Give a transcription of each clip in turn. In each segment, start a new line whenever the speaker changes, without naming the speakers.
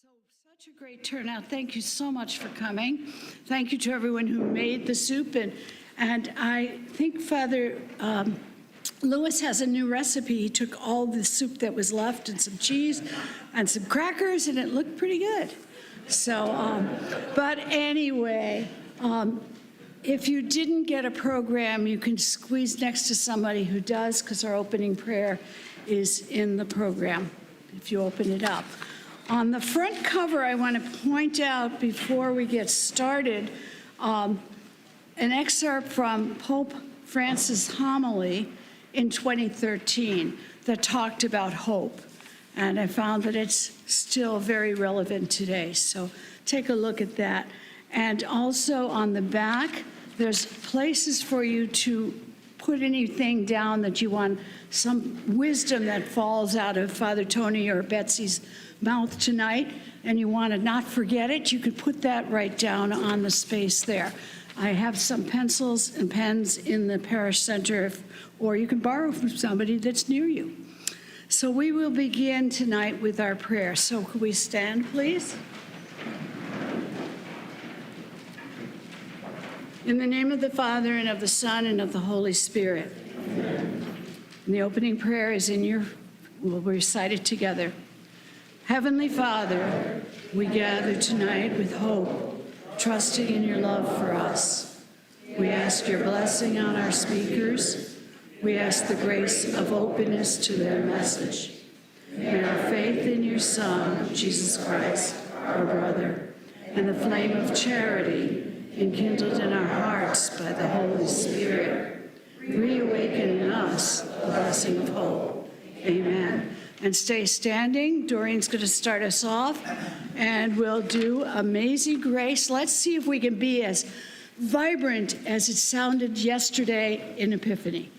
Such a great turnout. Thank you so much for coming. Thank you to everyone who made the soup. And I think Father Lewis has a new recipe. He took all the soup that was left and some cheese and some crackers, and it looked pretty good. So, but anyway, if you didn't get a program, you can squeeze next to somebody who does, because our opening prayer is in the program, if you open it up. On the front cover, I want to point out before we get started an excerpt from Pope Francis' homily in 2013 that talked about hope. And I found that it's still very relevant today. So take a look at that. And also on the back, there's places for you to put anything down that you want, some wisdom that falls out of Father Tony or Betsy's mouth tonight, and you want to not forget it, you could put that right down on the space there. I have some pencils and pens in the parish center, or you can borrow from somebody that's near you. So we will begin tonight with our prayer. So could we stand, please? In the name of the Father, and of the Son, and of the Holy Spirit. Amen. And the opening prayer is we'll recite it together. Heavenly Father, we gather tonight with hope, trusting in your love for us. We ask your blessing on our speakers. We ask the grace of openness to their message. May our faith in your Son, Jesus Christ, our brother, and the flame of charity enkindled in our hearts by the Holy Spirit, reawaken in us the blessing of hope. Amen. And stay standing. Doreen's going to start us off, and we'll do Amazing Grace. Let's see if we can be as vibrant as it sounded yesterday in Epiphany.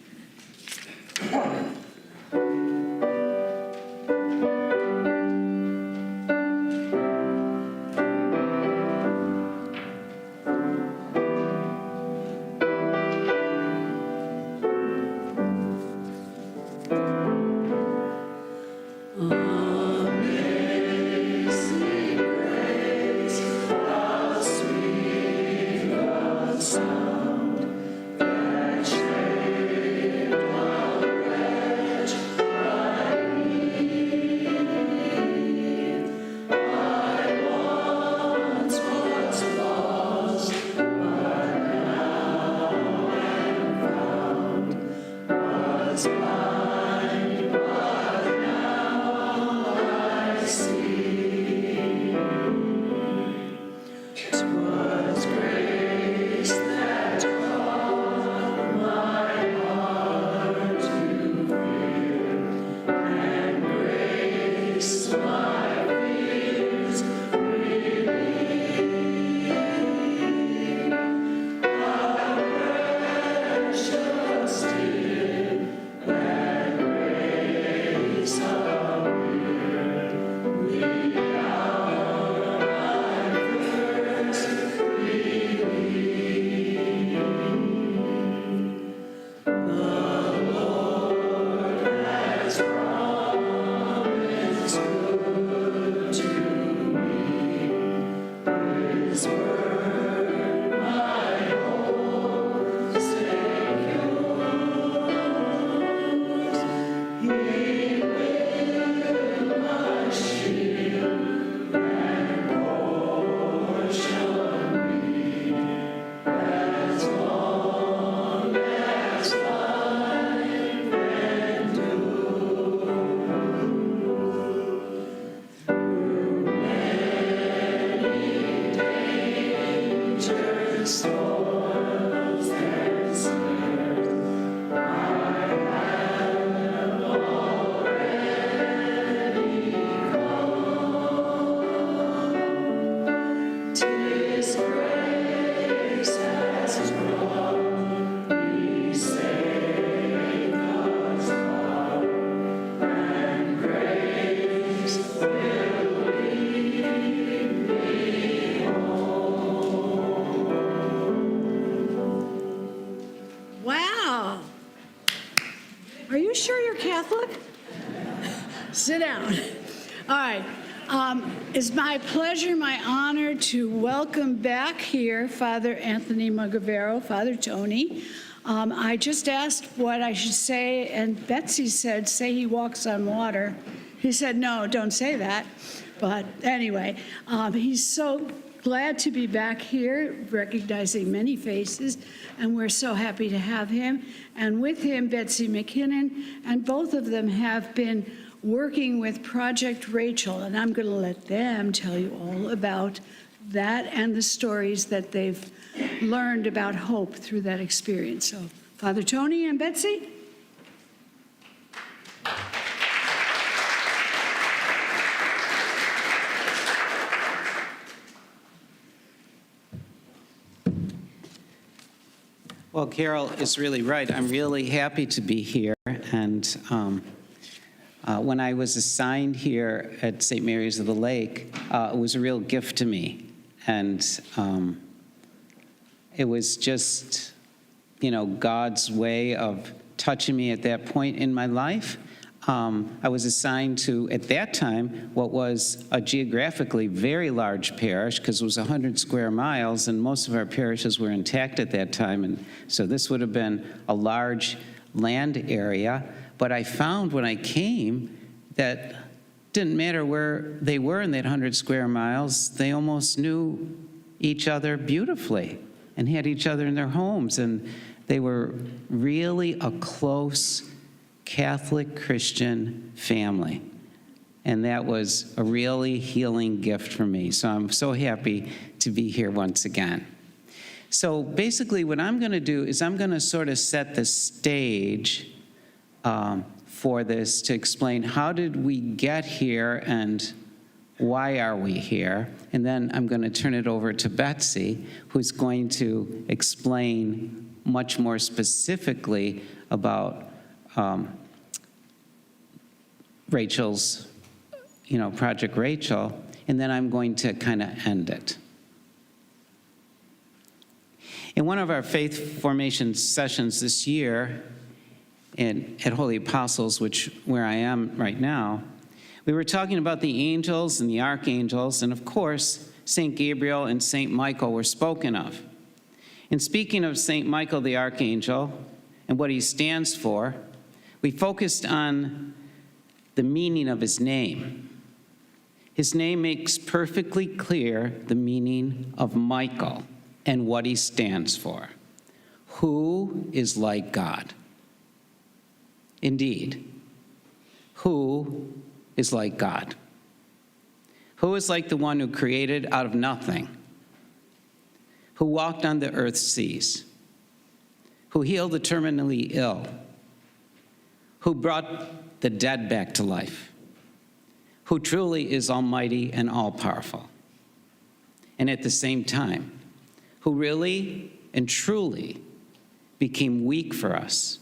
Sit down. All right. It's my pleasure, my honor to welcome back here Father Anthony Mugavero, Father Tony. I just asked what I should say, and Betsy said, say he walks on water. He said, no, don't say that. But anyway, he's so glad to be back here, recognizing many faces, and we're so happy to have him. And with him, Betsy McKinnon, and both of them have been working with Project Rachel, and I'm going to let them tell you all about that and the stories that they've learned about hope through that experience. So, Father Tony and Betsy.
Well, Carol is really right. I'm really happy to be here. And when I was assigned here at St. Mary's of the Lake, it was a real gift to me. And it was just, God's way of touching me at that point in my life. I was assigned to, at that time, what was a geographically very large parish, because it was 100 square miles, and most of our parishes were intact at that time. And so this would have been a large land area. But I found when I came that didn't matter where they were in that 100 square miles, they almost knew each other beautifully and had each other in their homes. And they were really a close Catholic Christian family. And that was a really healing gift for me. So I'm so happy to be here once again. So basically what I'm going to do is I'm going to sort of set the stage for this to explain how did we get here and why are we here. And then I'm going to turn it over to Betsy, who's going to explain much more specifically about Rachel's, Project Rachel, and then I'm going to kind of end it. In one of our faith formation sessions this year at Holy Apostles, where I am right now, we were talking about the angels and the archangels, and of course, St. Gabriel and St. Michael were spoken of. In speaking of St. Michael the Archangel and what he stands for, we focused on the meaning of his name. His name makes perfectly clear the meaning of Michael and what he stands for. Who is like God? Indeed, who is like God? Who is like the one who created out of nothing? Who walked on the earth's seas? Who healed the terminally ill? Who brought the dead back to life? Who truly is almighty and all-powerful? And at the same time, who really and truly became weak for us,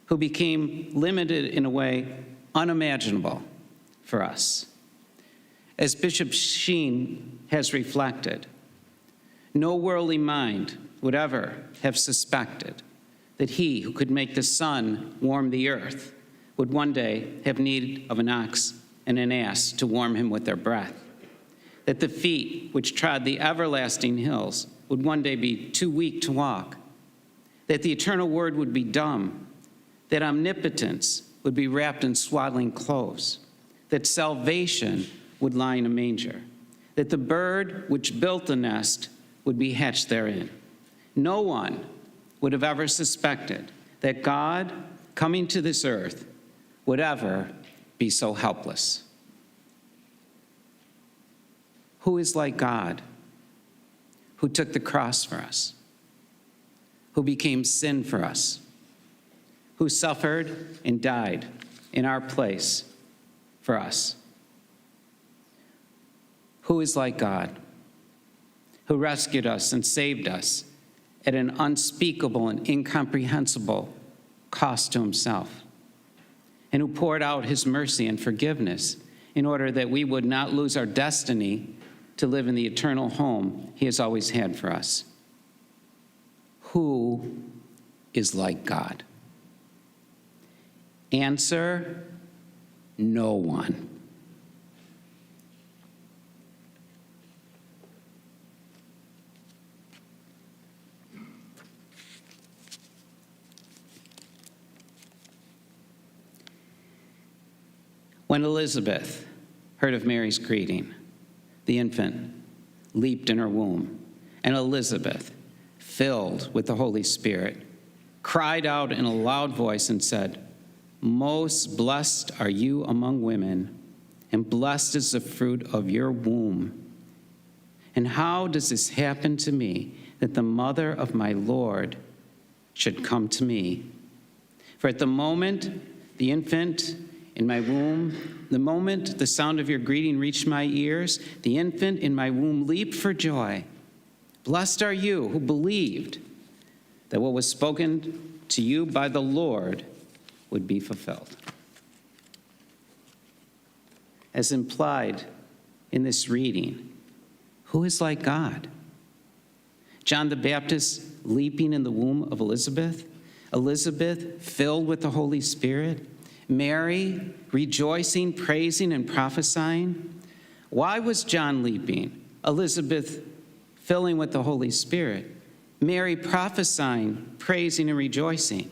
who became limited in a way unimaginable for us. As Bishop Sheen has reflected, no worldly mind would ever have suspected that he who could make the sun warm the earth would one day have need of an ox and an ass to warm him with their breath, that the feet which trod the everlasting hills would one day be too weak to walk, that the eternal word would be dumb, that omnipotence would be wrapped in swaddling clothes, that salvation would lie in a manger, that the bird which built the nest would be hatched therein. No one would have ever suspected that God, coming to this earth, would ever be so helpless. Who is like God, who took the cross for us, who became sin for us, who suffered and died in our place for us? Who is like God, who rescued us and saved us at an unspeakable and incomprehensible cost to himself, and who poured out his mercy and forgiveness in order that we would not lose our destiny to live in the eternal home he has always had for us? Who is like God? Answer, no one. When Elizabeth heard of Mary's greeting, the infant leaped in her womb, and Elizabeth, filled with the Holy Spirit, cried out in a loud voice and said, "Most blessed are you among women, and blessed is the fruit of your womb. And how does this happen to me, that the mother of my Lord should come to me? For at the moment the infant in my womb, the moment the sound of your greeting reached my ears, the infant in my womb leaped for joy. Blessed are you who believed that what was spoken to you by the Lord would be fulfilled." As implied in this reading, who is like God? John the Baptist leaping in the womb of Elizabeth, Elizabeth filled with the Holy Spirit, Mary rejoicing, praising, and prophesying. Why was John leaping? Elizabeth filling with the Holy Spirit, Mary prophesying, praising, and rejoicing.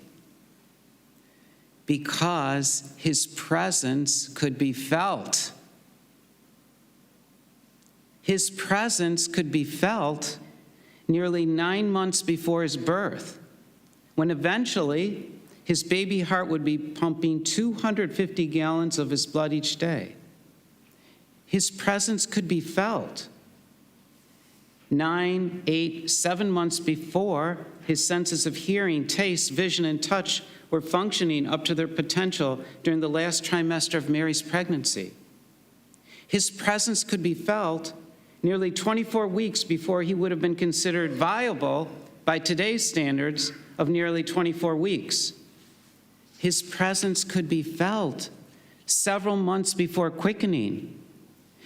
Because his presence could be felt. His presence could be felt nearly 9 months before his birth, when eventually his baby heart would be pumping 250 gallons of his blood each day. His presence could be felt 9, 8, 7 months before his senses of hearing, taste, vision, and touch were functioning up to their potential during the last trimester of Mary's pregnancy. His presence could be felt nearly 24 weeks before he would have been considered viable by today's standards of nearly 24 weeks. His presence could be felt several months before quickening.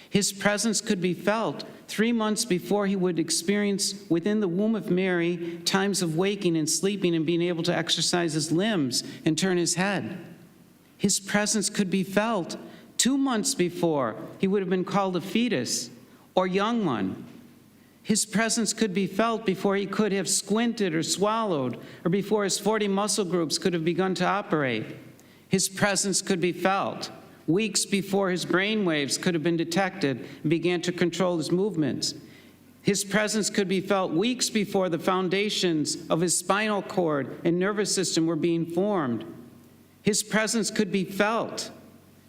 His presence could be felt 3 months before he would experience within the womb of Mary times of waking and sleeping and being able to exercise his limbs and turn his head. His presence could be felt 2 months before he would have been called a fetus or young one. His presence could be felt before he could have squinted or swallowed, or before his 40 muscle groups could have begun to operate. His presence could be felt weeks before his brain waves could have been detected and began to control his movements. His presence could be felt weeks before the foundations of his spinal cord and nervous system were being formed. His presence could be felt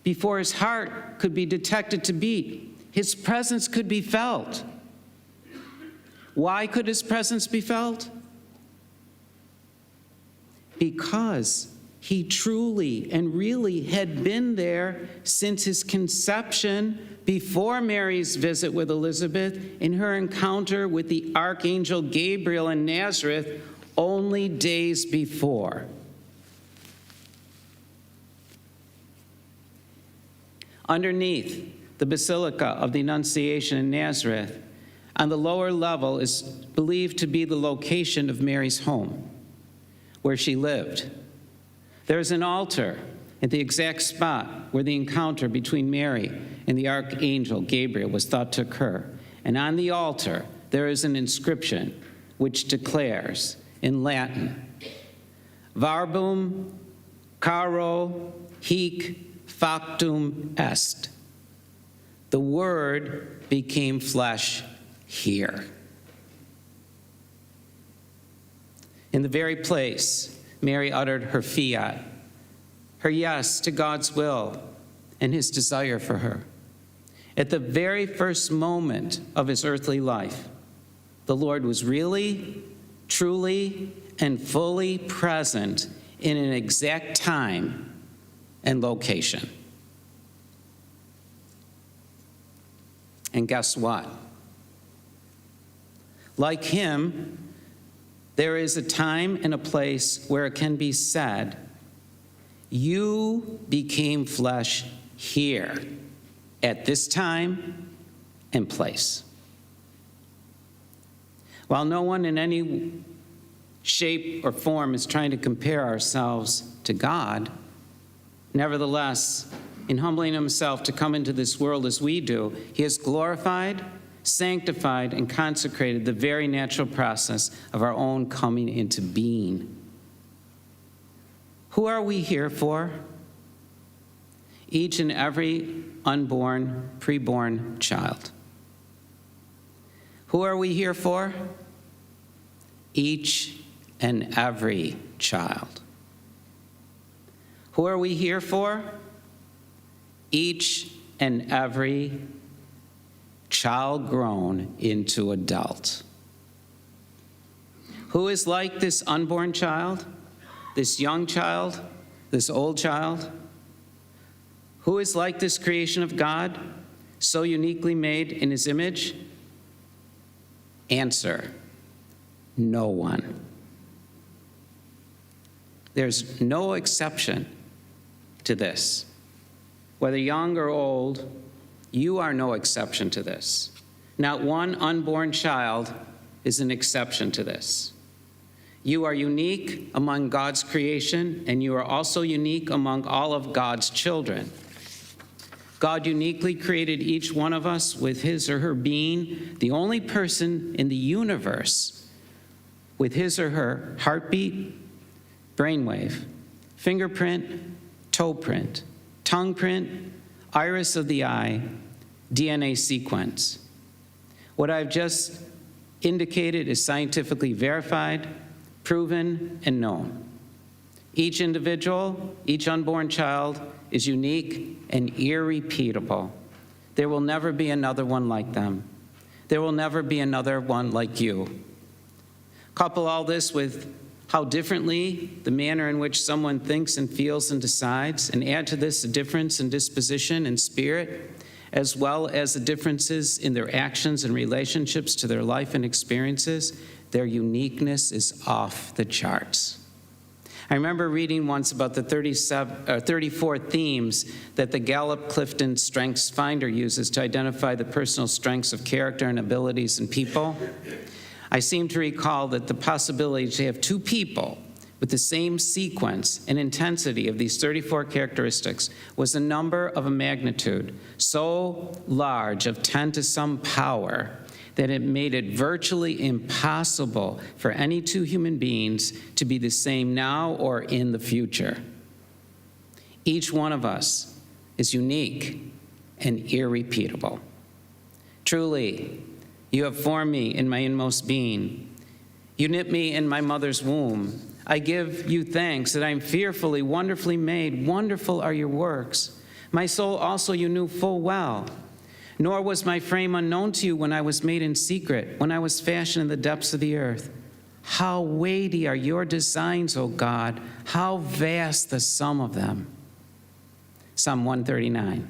before his heart could be detected to beat. His presence could be felt. Why could his presence be felt? Because he truly and really had been there since his conception, before Mary's visit with Elizabeth, in her encounter with the archangel Gabriel in Nazareth only days before. Underneath the Basilica of the Annunciation in Nazareth, on the lower level, is believed to be the location of Mary's home, where she lived. There's an altar at the exact spot where the encounter between Mary and the archangel Gabriel was thought to occur. And on the altar, there is an inscription which declares in Latin, Verbum caro hic factum est. The Word became flesh here. In the very place Mary uttered her fiat, her yes to God's will and his desire for her. At the very first moment of his earthly life, the Lord was really, truly, and fully present in an exact time and location. And guess what? Like him, there is a time and a place where it can be said, you became flesh here, at this time and place. While no one in any shape or form is trying to compare ourselves to God, nevertheless, in humbling himself to come into this world as we do, he has glorified, sanctified, and consecrated the very natural process of our own coming into being. Who are we here for? each and every unborn, preborn child. Who are we here for? Each and every child. Who are we here for? Each and every child grown into adult. Who is like this unborn child, this young child, this old child? Who is like this creation of God, so uniquely made in his image? Answer: no one. There's no exception to this. Whether young or old, you are no exception to this. Not one unborn child is an exception to this. You are unique among God's creation, and you are also unique among all of God's children. God uniquely created each one of us with his or her being, the only person in the universe with his or her heartbeat, brainwave, fingerprint, toe print, tongue print, iris of the eye, DNA sequence. What I've just indicated is scientifically verified, proven, and known. Each individual, each unborn child is unique and irrepeatable. There will never be another one like them. There will never be another one like you. Couple all this with how differently the manner in which someone thinks and feels and decides, and add to this a difference in disposition and spirit, as well as the differences in their actions and relationships to their life and experiences, their uniqueness is off the charts. I remember reading once about the 34 themes that the Gallup-Clifton Strengths Finder uses to identify the personal strengths of character and abilities in people. I seem to recall that the possibility to have two people with the same sequence and intensity of these 34 characteristics was a number of a magnitude so large, of 10 to some power, that it made it virtually impossible for any two human beings to be the same now or in the future. Each one of us is unique and irrepeatable. Truly, you have formed me in my inmost being. You knit me in my mother's womb. I give you thanks that I am fearfully, wonderfully made. Wonderful are your works. My soul also you knew full well. Nor was my frame unknown to you when I was made in secret, when I was fashioned in the depths of the earth. How weighty are your designs, O God, how vast the sum of them. Psalm 139.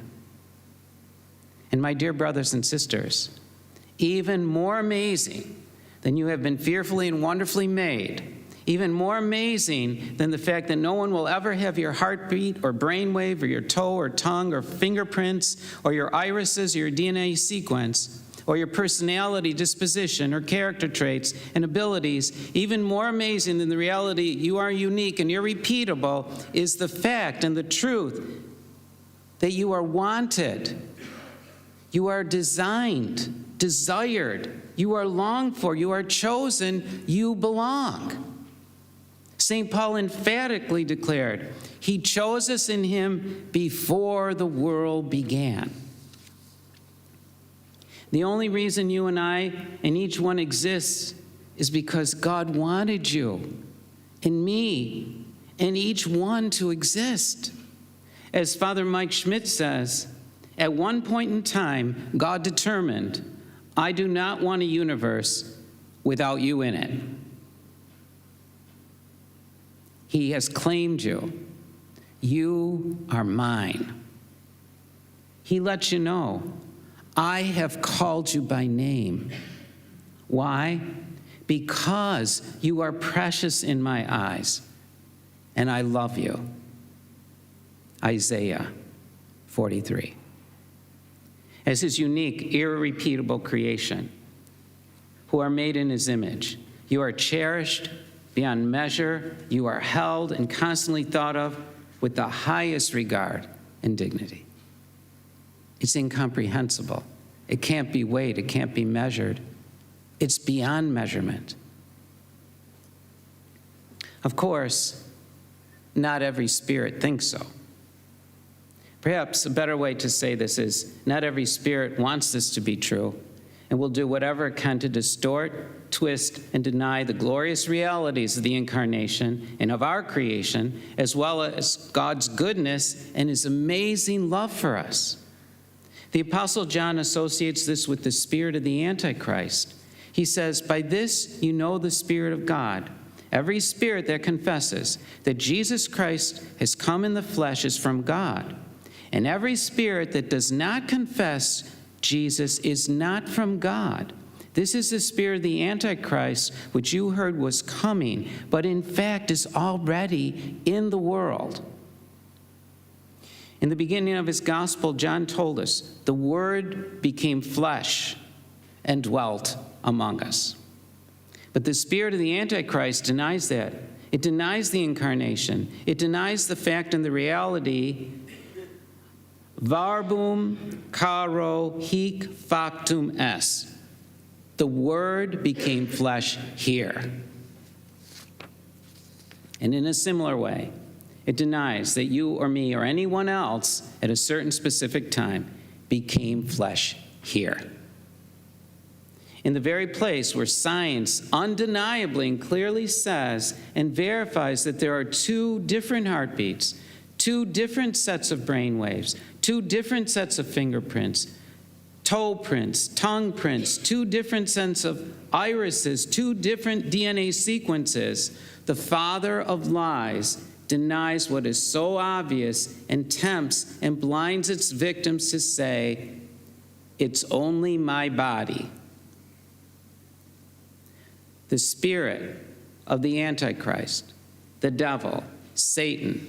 And my dear brothers and sisters, even more amazing than you have been fearfully and wonderfully made, even more amazing than the fact that no one will ever have your heartbeat or brainwave or your toe or tongue or fingerprints or your irises or your DNA sequence or your personality, disposition, or character traits and abilities, even more amazing than the reality you are unique and irrepeatable is the fact and the truth that you are wanted, you are designed, desired, you are longed for, you are chosen, you belong. St. Paul emphatically declared, he chose us in him before the world began. The only reason you and I and each one exists is because God wanted you and me and each one to exist. As Father Mike Schmidt says, at one point in time, God determined, I do not want a universe without you in it. He has claimed you. You are mine. He lets you know, I have called you by name. Why? Because you are precious in my eyes, and I love you. Isaiah 43. As his unique, irrepeatable creation, who are made in his image, you are cherished beyond measure, you are held and constantly thought of with the highest regard and dignity. It's incomprehensible. It can't be weighed, it can't be measured. It's beyond measurement. Of course, not every spirit thinks so. Perhaps a better way to say this is, not every spirit wants this to be true and will do whatever it can to distort, twist, and deny the glorious realities of the incarnation and of our creation, as well as God's goodness and his amazing love for us. The Apostle John associates this with the spirit of the Antichrist. He says, "By this you know the Spirit of God. Every spirit that confesses that Jesus Christ has come in the flesh is from God. And every spirit that does not confess Jesus is not from God. This is the spirit of the Antichrist, which you heard was coming, but in fact is already in the world." In the beginning of his gospel, John told us, the Word became flesh and dwelt among us. But the spirit of the Antichrist denies that. It denies the incarnation. It denies the fact and the reality. Verbum caro hic factum est. The Word became flesh here. And in a similar way, it denies that you or me or anyone else at a certain specific time became flesh here. In the very place where science undeniably and clearly says and verifies that there are two different heartbeats, two different sets of brain waves, two different sets of fingerprints, toe prints, tongue prints, two different sets of irises, two different DNA sequences, the father of lies denies what is so obvious and tempts and blinds its victims to say, "It's only my body." The spirit of the Antichrist, the devil, Satan,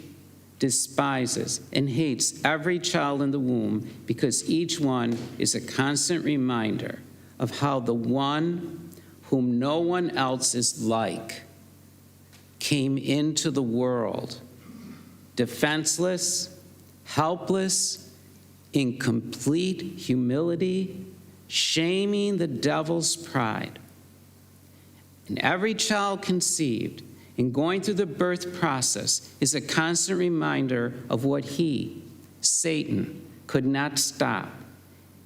despises and hates every child in the womb because each one is a constant reminder of how the one whom no one else is like came into the world defenseless, helpless, in complete humility, shaming the devil's pride. And every child conceived and going through the birth process is a constant reminder of what he, Satan, could not stop,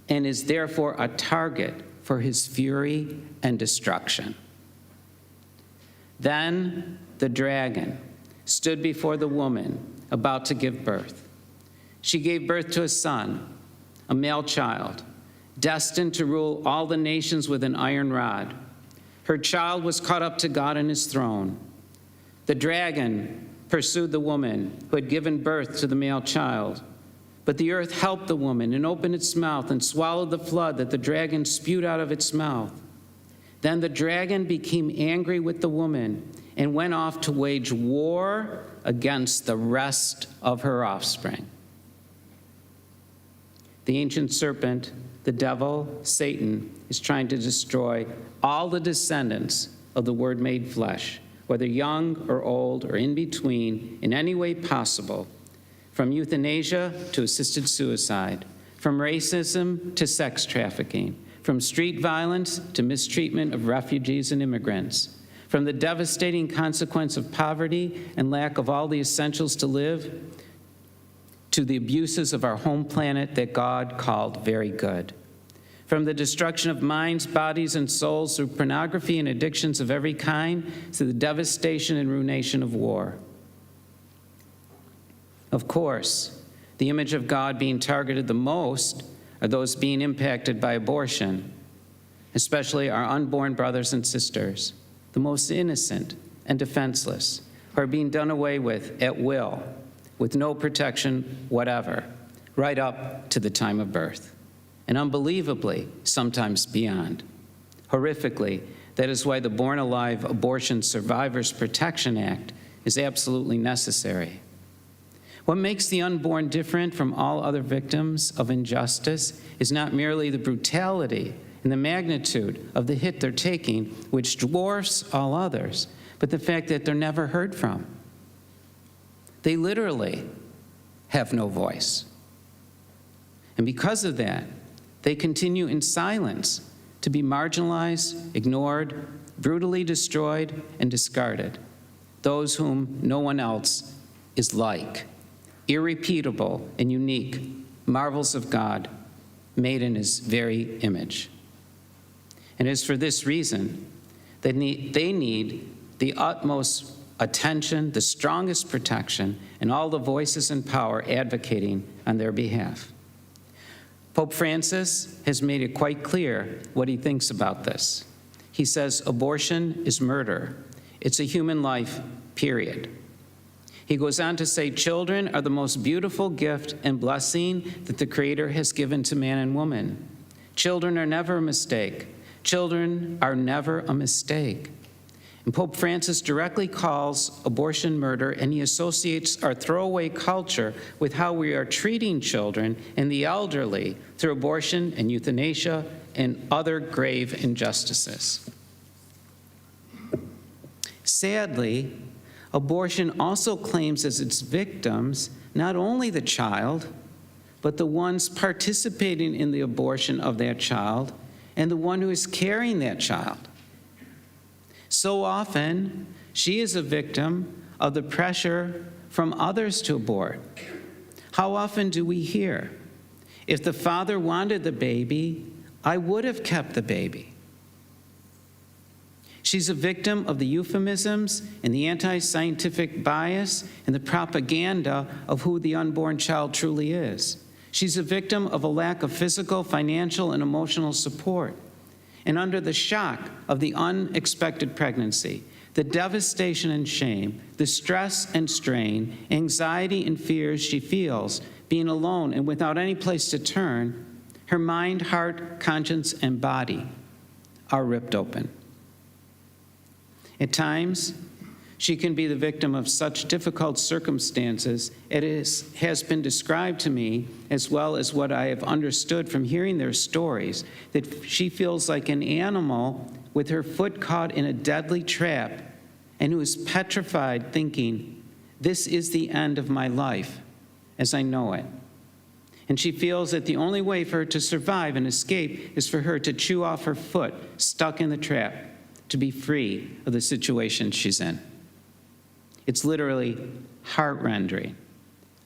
and is therefore a target for his fury and destruction. Then the dragon stood before the woman about to give birth. She gave birth to a son, a male child, destined to rule all the nations with an iron rod. Her child was caught up to God and his throne. The dragon pursued the woman who had given birth to the male child. But the earth helped the woman and opened its mouth and swallowed the flood that the dragon spewed out of its mouth. Then the dragon became angry with the woman and went off to wage war against the rest of her offspring. The ancient serpent, the devil, Satan, is trying to destroy all the descendants of the Word made flesh, whether young or old or in between, in any way possible, from euthanasia to assisted suicide, from racism to sex trafficking, from street violence to mistreatment of refugees and immigrants, from the devastating consequence of poverty and lack of all the essentials to live, to the abuses of our home planet that God called very good. From the destruction of minds, bodies, and souls through pornography and addictions of every kind, to the devastation and ruination of war. Of course, the image of God being targeted the most are those being impacted by abortion, especially our unborn brothers and sisters, the most innocent and defenseless, who are being done away with at will, with no protection whatever, right up to the time of birth. And unbelievably, sometimes beyond. Horrifically, that is why the Born Alive Abortion Survivors Protection Act is absolutely necessary. What makes the unborn different from all other victims of injustice is not merely the brutality and the magnitude of the hit they're taking, which dwarfs all others, but the fact that they're never heard from. They literally have no voice. And because of that, they continue in silence to be marginalized, ignored, brutally destroyed, and discarded. Those whom no one else is like, irrepeatable and unique marvels of God made in his very image. And it is for this reason that they need the utmost attention, the strongest protection, and all the voices and power advocating on their behalf. Pope Francis has made it quite clear what he thinks about this. He says abortion is murder. It's a human life, period. He goes on to say children are the most beautiful gift and blessing that the Creator has given to man and woman. Children are never a mistake. Children are never a mistake. And Pope Francis directly calls abortion murder, and he associates our throwaway culture with how we are treating children and the elderly through abortion and euthanasia and other grave injustices. Sadly, abortion also claims as its victims not only the child, but the ones participating in the abortion of that child and the one who is carrying that child. So often, she is a victim of the pressure from others to abort. How often do we hear, if the father wanted the baby, I would have kept the baby? She's a victim of the euphemisms and the anti-scientific bias and the propaganda of who the unborn child truly is. She's a victim of a lack of physical, financial, and emotional support. And under the shock of the unexpected pregnancy, the devastation and shame, the stress and strain, anxiety and fears she feels, being alone and without any place to turn, her mind, heart, conscience, and body are ripped open. At times, she can be the victim of such difficult circumstances, it has been described to me, as well as what I have understood from hearing their stories, that she feels like an animal with her foot caught in a deadly trap and who is petrified, thinking, this is the end of my life as I know it. And she feels that the only way for her to survive and escape is for her to chew off her foot stuck in the trap to be free of the situation she's in. It's literally heart-rending,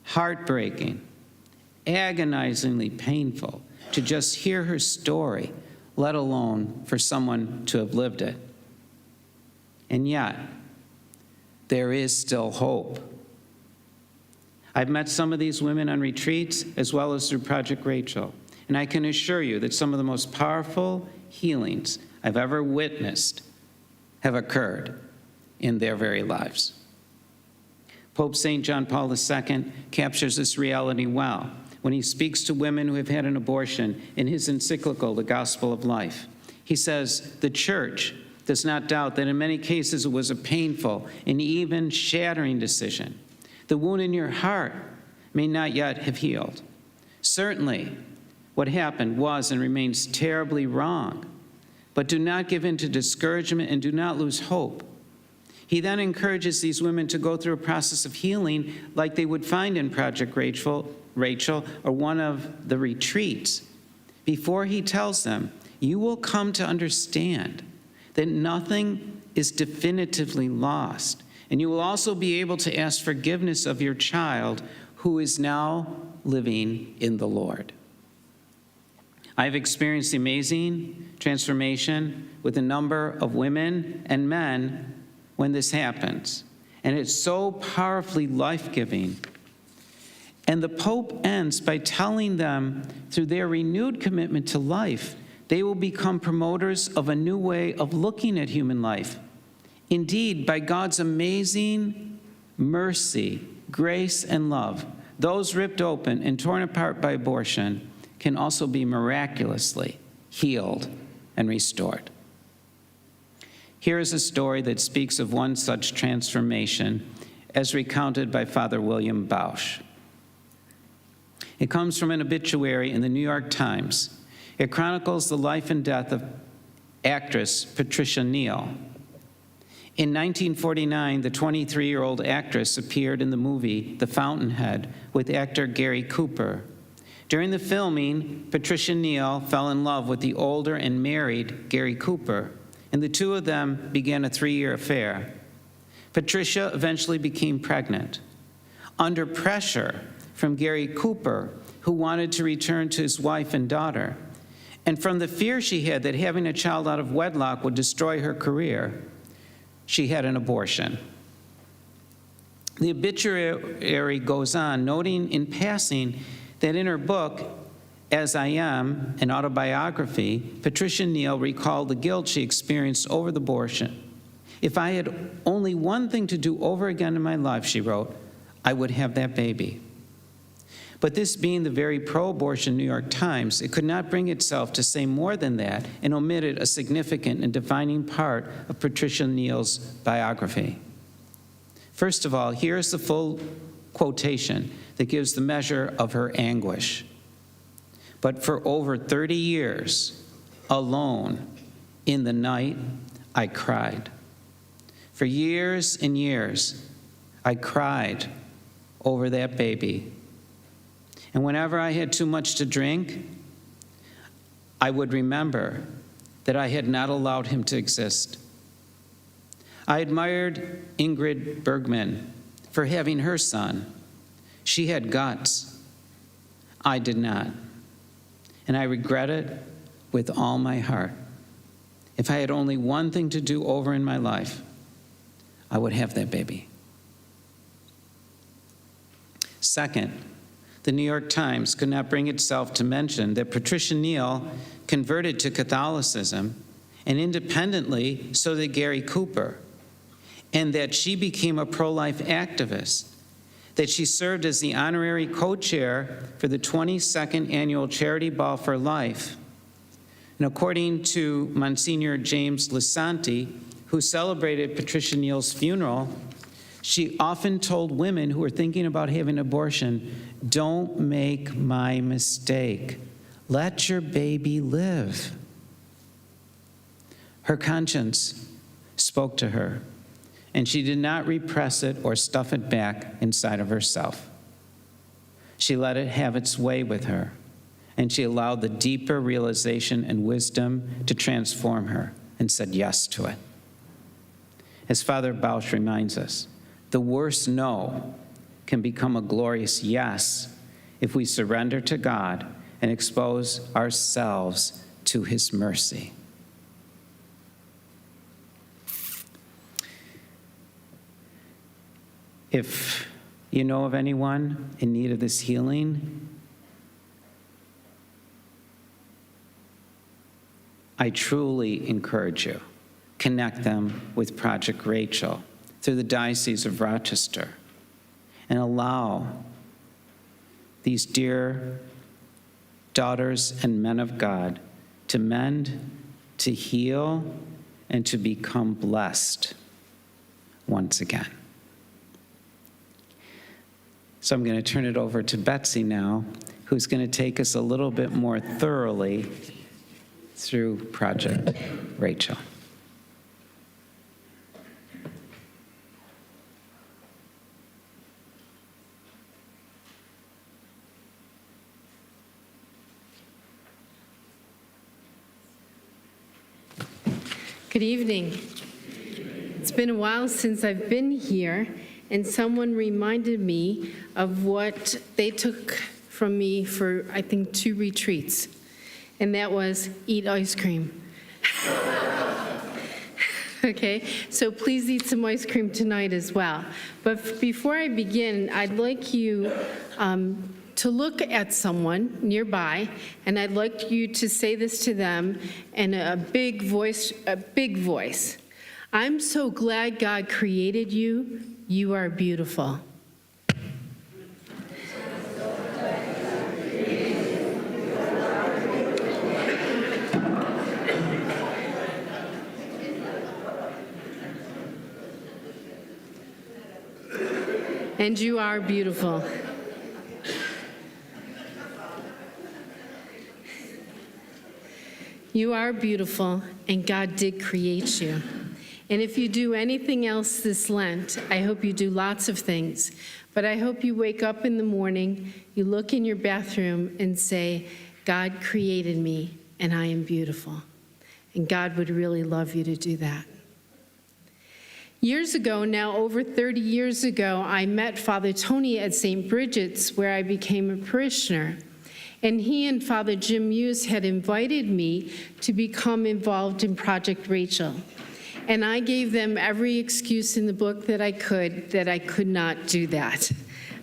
heartbreaking, agonizingly painful to just hear her story, let alone for someone to have lived it. And yet, there is still hope. I've met some of these women on retreats as well as through Project Rachel, and I can assure you that some of the most powerful healings I've ever witnessed have occurred in their very lives. Pope St. John Paul II captures this reality well when he speaks to women who have had an abortion in his encyclical, The Gospel of Life. He says, the Church does not doubt that in many cases it was a painful and even shattering decision. The wound in your heart may not yet have healed. Certainly, what happened was and remains terribly wrong, but do not give in to discouragement and do not lose hope. He then encourages these women to go through a process of healing like they would find in Project Rachel or one of the retreats. Before he tells them, you will come to understand that nothing is definitively lost, and you will also be able to ask forgiveness of your child who is now living in the Lord. I've experienced the amazing transformation with a number of women and men when this happens, and it's so powerfully life-giving. And the Pope ends by telling them, through their renewed commitment to life, they will become promoters of a new way of looking at human life. Indeed, by God's amazing mercy, grace, and love, those ripped open and torn apart by abortion can also be miraculously healed and restored. Here is a story that speaks of one such transformation as recounted by Father William Bausch. It comes from an obituary in the New York Times. It chronicles the life and death of actress Patricia Neal. In 1949, the 23-year-old actress appeared in the movie The Fountainhead with actor Gary Cooper. During the filming, Patricia Neal fell in love with the older and married Gary Cooper, and the two of them began a 3-year affair. Patricia eventually became pregnant. under pressure from Gary Cooper, who wanted to return to his wife and daughter, and from the fear she had that having a child out of wedlock would destroy her career, she had an abortion. The obituary goes on, noting in passing that in her book, As I Am, an autobiography, Patricia Neal recalled the guilt she experienced over the abortion. If I had only one thing to do over again in my life, she wrote, I would have that baby. But this being the very pro-abortion New York Times, it could not bring itself to say more than that and omitted a significant and defining part of Patricia Neal's biography. First of all, here's the full quotation that gives the measure of her anguish. But for over 30 years, alone, in the night, I cried. For years and years, I cried over that baby. And whenever I had too much to drink, I would remember that I had not allowed him to exist. I admired Ingrid Bergman for having her son. She had guts. I did not. And I regret it with all my heart. If I had only one thing to do over in my life, I would have that baby. Second, the New York Times could not bring itself to mention that Patricia Neal converted to Catholicism, and independently, so did Gary Cooper, and that she became a pro-life activist, that she served as the honorary co-chair for the 22nd Annual Charity Ball for Life. And according to Monsignor James Lisanti, who celebrated Patricia Neal's funeral, she often told women who were thinking about having an abortion, don't make my mistake. Let your baby live. Her conscience spoke to her, and she did not repress it or stuff it back inside of herself. She let it have its way with her, and she allowed the deeper realization and wisdom to transform her and said yes to it. As Father Bausch reminds us, the worst no can become a glorious yes if we surrender to God and expose ourselves to His mercy. If you know of anyone in need of this healing, I truly encourage you, connect them with Project Rachel through the Diocese of Rochester, and allow these dear daughters and men of God to mend, to heal, and to become blessed once again. So I'm going to turn it over to Betsy now, who's going to take us a little bit more thoroughly through Project Rachel.
Good evening. It's been a while since I've been here, and someone reminded me of what they took from me for, I think, 2 retreats, and that was eat ice cream. Okay, so please eat some ice cream tonight as well. But before I begin, I'd like you to look at someone nearby, and I'd like you to say this to them in a big voice. I'm so glad God created you. You are beautiful. And you are beautiful. You are beautiful, and God did create you. And if you do anything else this Lent, I hope you do lots of things. But I hope you wake up in the morning, you look in your bathroom and say, God created me, and I am beautiful. And God would really love you to do that. Years ago, now over 30 years ago, I met Father Tony at St. Bridget's, where I became a parishioner. And he and Father Jim Muse had invited me to become involved in Project Rachel. And I gave them every excuse in the book that I could not do that.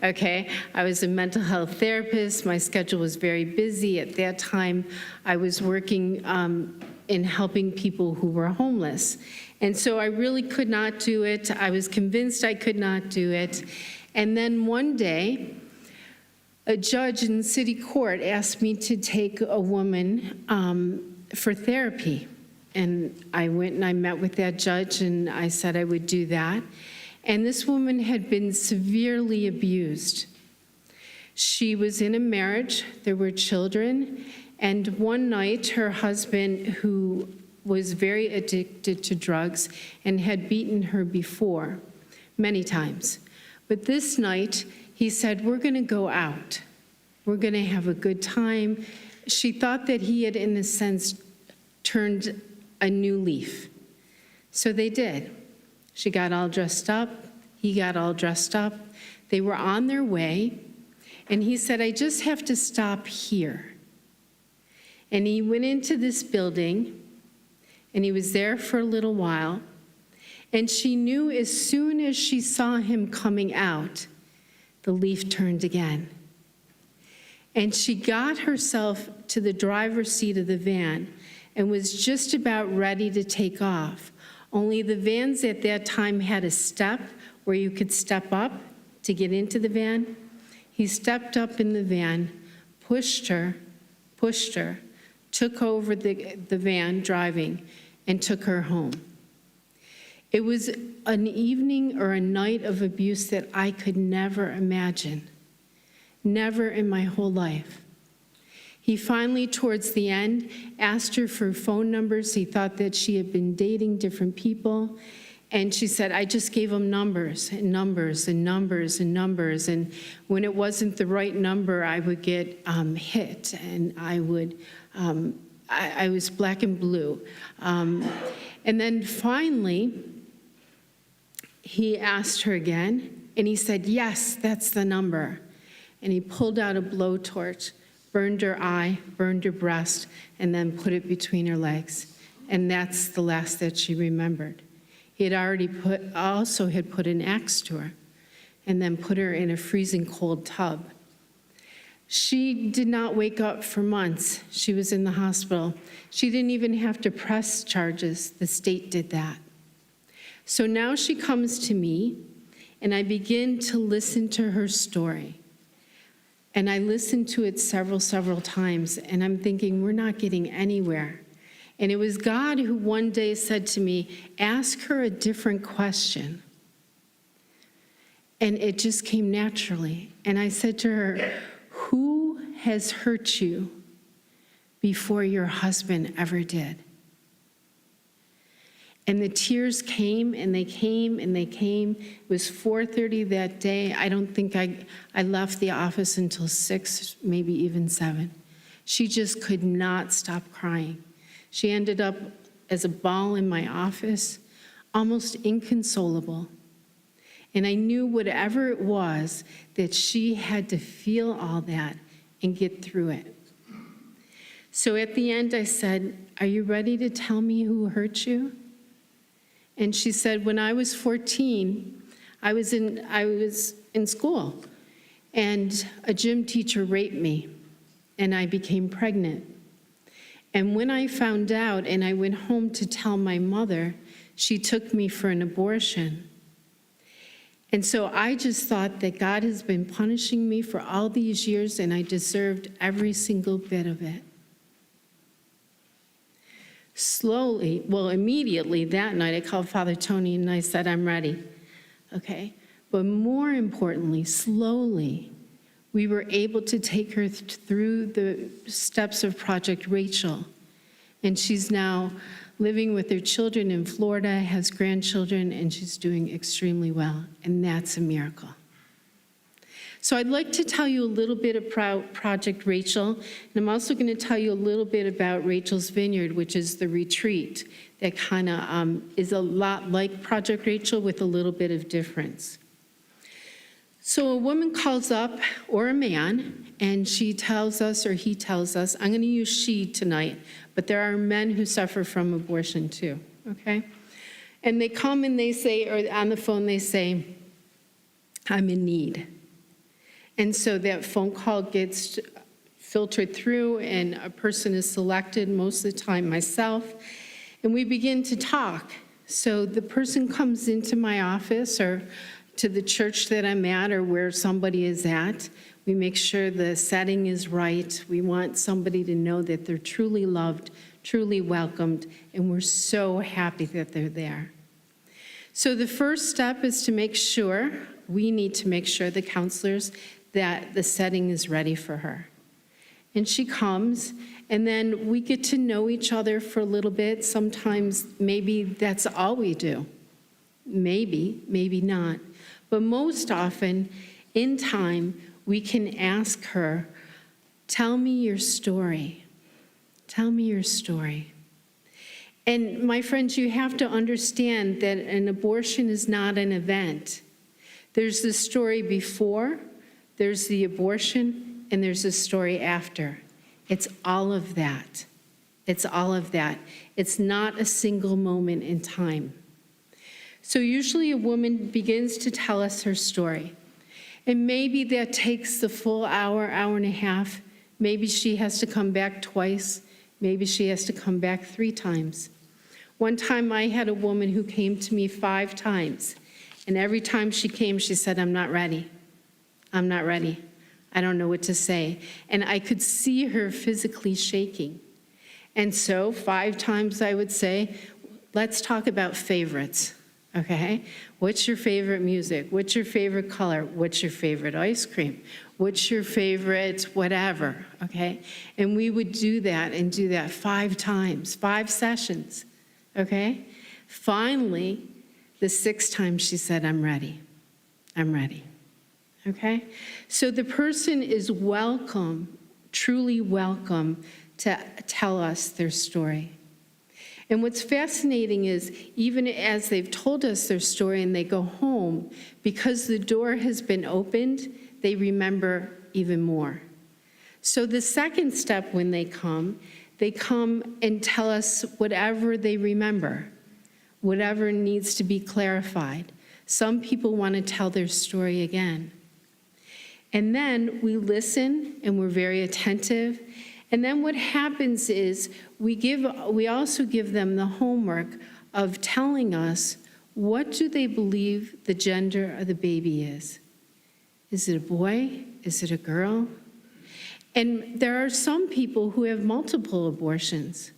Okay? I was a mental health therapist. My schedule was very busy. At that time, I was working in helping people who were homeless. And so I really could not do it. I was convinced I could not do it. And then one day, a judge in city court asked me to take a woman for therapy. And I went and I met with that judge, and I said I would do that. And this woman had been severely abused. She was in a marriage, there were children, and one night her husband, who was very addicted to drugs and had beaten her before, many times. But this night, he said, we're gonna go out. We're gonna have a good time. She thought that he had, in a sense, turned a new leaf. So they did. She got all dressed up, he got all dressed up. They were on their way, and he said, I just have to stop here. And he went into this building, and he was there for a little while, and she knew as soon as she saw him coming out, the leaf turned again. And she got herself to the driver's seat of the van and was just about ready to take off. Only the vans at that time had a step where you could step up to get into the van. He stepped up in the van, pushed her, took over the van driving, and took her home. It was an evening or a night of abuse that I could never imagine, never in my whole life. He finally, towards the end, asked her for phone numbers. He thought that she had been dating different people. And she said, I just gave him numbers and numbers and numbers and numbers. And when it wasn't the right number, I would get hit. And I was black and blue. And then finally, he asked her again. And he said, yes, that's the number. And he pulled out a blowtorch, burned her eye, burned her breast, and then put it between her legs. And that's the last that she remembered. He had already put an axe to her and then put her in a freezing cold tub. She did not wake up for months. She was in the hospital. She didn't even have to press charges. The state did that. So now she comes to me, and I begin to listen to her story. And I listened to it several times, and I'm thinking, we're not getting anywhere. And it was God who one day said to me, ask her a different question. And it just came naturally. And I said to her, who has hurt you before your husband ever did? And the tears came, and they came, and they came. It was 4:30 that day. I don't think I left the office until 6, maybe even 7. She just could not stop crying. She ended up as a ball in my office, almost inconsolable. And I knew whatever it was, that she had to feel all that and get through it. So at the end, I said, are you ready to tell me who hurt you? And she said, when I was 14, I was in school, and a gym teacher raped me, and I became pregnant. And when I found out and I went home to tell my mother, she took me for an abortion. And so I just thought that God has been punishing me for all these years, and I deserved every single bit of it. Immediately that night, I called Father Tony and I said, I'm ready, okay? But more importantly, slowly, we were able to take her through the steps of Project Rachel. And she's now living with her children in Florida, has grandchildren, and she's doing extremely well. And that's a miracle. So I'd like to tell you a little bit about Project Rachel, and I'm also going to tell you a little bit about Rachel's Vineyard, which is the retreat that kind of is a lot like Project Rachel with a little bit of difference. So a woman calls up, or a man, and she tells us, or he tells us, I'm going to use she tonight, but there are men who suffer from abortion too, okay? And they come and they say, or on the phone they say, I'm in need. And so that phone call gets filtered through, and a person is selected, most of the time myself, and we begin to talk. So the person comes into my office or to the church that I'm at or where somebody is at. We make sure the setting is right. We want somebody to know that they're truly loved, truly welcomed, and we're so happy that they're there. So the first step is to make sure, we need to make sure, the counselors, that the setting is ready for her. And she comes, and then we get to know each other for a little bit. Sometimes maybe that's all we do. Maybe, maybe not. But most often, in time, we can ask her, tell me your story. Tell me your story. And my friends, you have to understand that an abortion is not an event. There's the story before, there's the abortion, and there's the story after. It's all of that. It's all of that. It's not a single moment in time. So usually a woman begins to tell us her story. And maybe that takes the full hour, hour and a half. Maybe she has to come back twice. Maybe she has to come back 3 times. One time I had a woman who came to me 5 times. And every time she came, she said, I'm not ready. I'm not ready. I don't know what to say. And I could see her physically shaking. And so 5 times I would say, let's talk about favorites. Okay, what's your favorite music? What's your favorite color? What's your favorite ice cream? What's your favorite whatever? Okay, and we would do that and do that 5 times, 5 sessions. Okay, finally, the 6th time she said, I'm ready. I'm ready. Okay, so the person is welcome, truly welcome, to tell us their story. And what's fascinating is, even as they've told us their story and they go home, because the door has been opened, they remember even more. So the second step when they come and tell us whatever they remember, whatever needs to be clarified. Some people want to tell their story again. And then we listen and we're very attentive. And then what happens is we also give them the homework of telling us, what do they believe the gender of the baby is? Is it a boy? Is it a girl? And there are some people who have multiple abortions.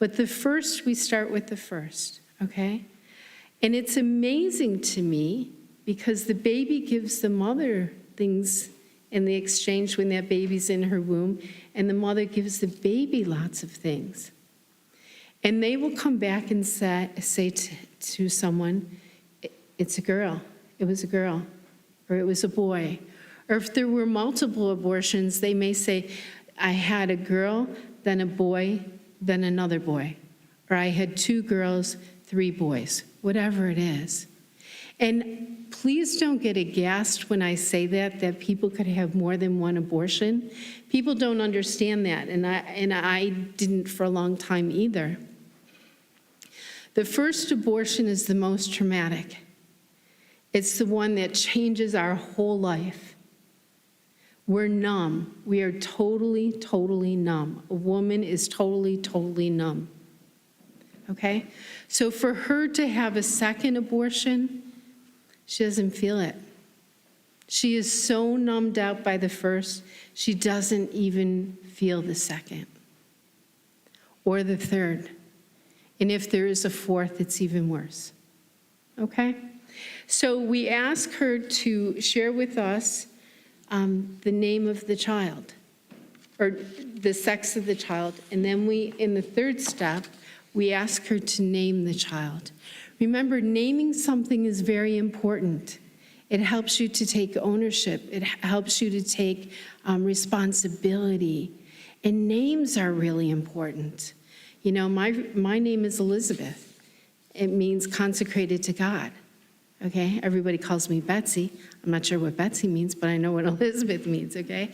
But we start with the first, okay? And it's amazing to me because the baby gives the mother things in the exchange when that baby's in her womb, and the mother gives the baby lots of things. And they will come back and say to someone, it's a girl, it was a girl, or it was a boy. Or if there were multiple abortions, they may say, I had a girl, then a boy, then another boy. Or I had 2 girls, 3 boys, whatever it is. And please don't get aghast when I say that people could have more than 1 abortion. People don't understand that, and I didn't for a long time either. The first abortion is the most traumatic. It's the one that changes our whole life. We're numb. We are totally, totally numb. A woman is totally, totally numb. Okay? So for her to have a second abortion, she doesn't feel it. She is so numbed out by the first, she doesn't even feel the second or the third. And if there is a 4th, it's even worse. Okay? So we ask her to share with us the name of the child, or the sex of the child. And then in the 3rd step, we ask her to name the child. Remember, naming something is very important. It helps you to take ownership. It helps you to take responsibility. And names are really important. My name is Elizabeth. It means consecrated to God. Okay, everybody calls me Betsy. I'm not sure what Betsy means, but I know what Elizabeth means, okay?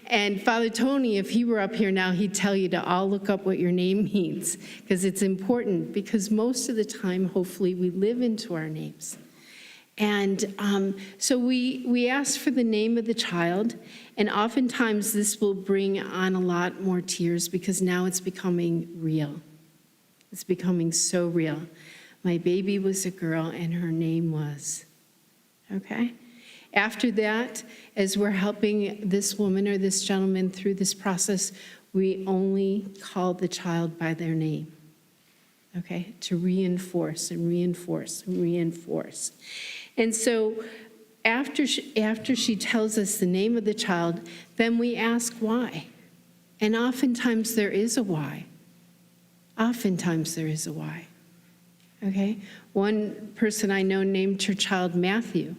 And Father Tony, if he were up here now, he'd tell you to all look up what your name means, because it's important, because most of the time, hopefully, we live into our names. And so we ask for the name of the child, and oftentimes this will bring on a lot more tears, because now it's becoming real. It's becoming so real. My baby was a girl, and her name was, okay? After that, as we're helping this woman or this gentleman through this process, we only call the child by their name, okay? To reinforce and reinforce and reinforce. And so after she tells us the name of the child, then we ask why. And oftentimes there is a why. Oftentimes there is a why. Okay? One person I know named her child Matthew.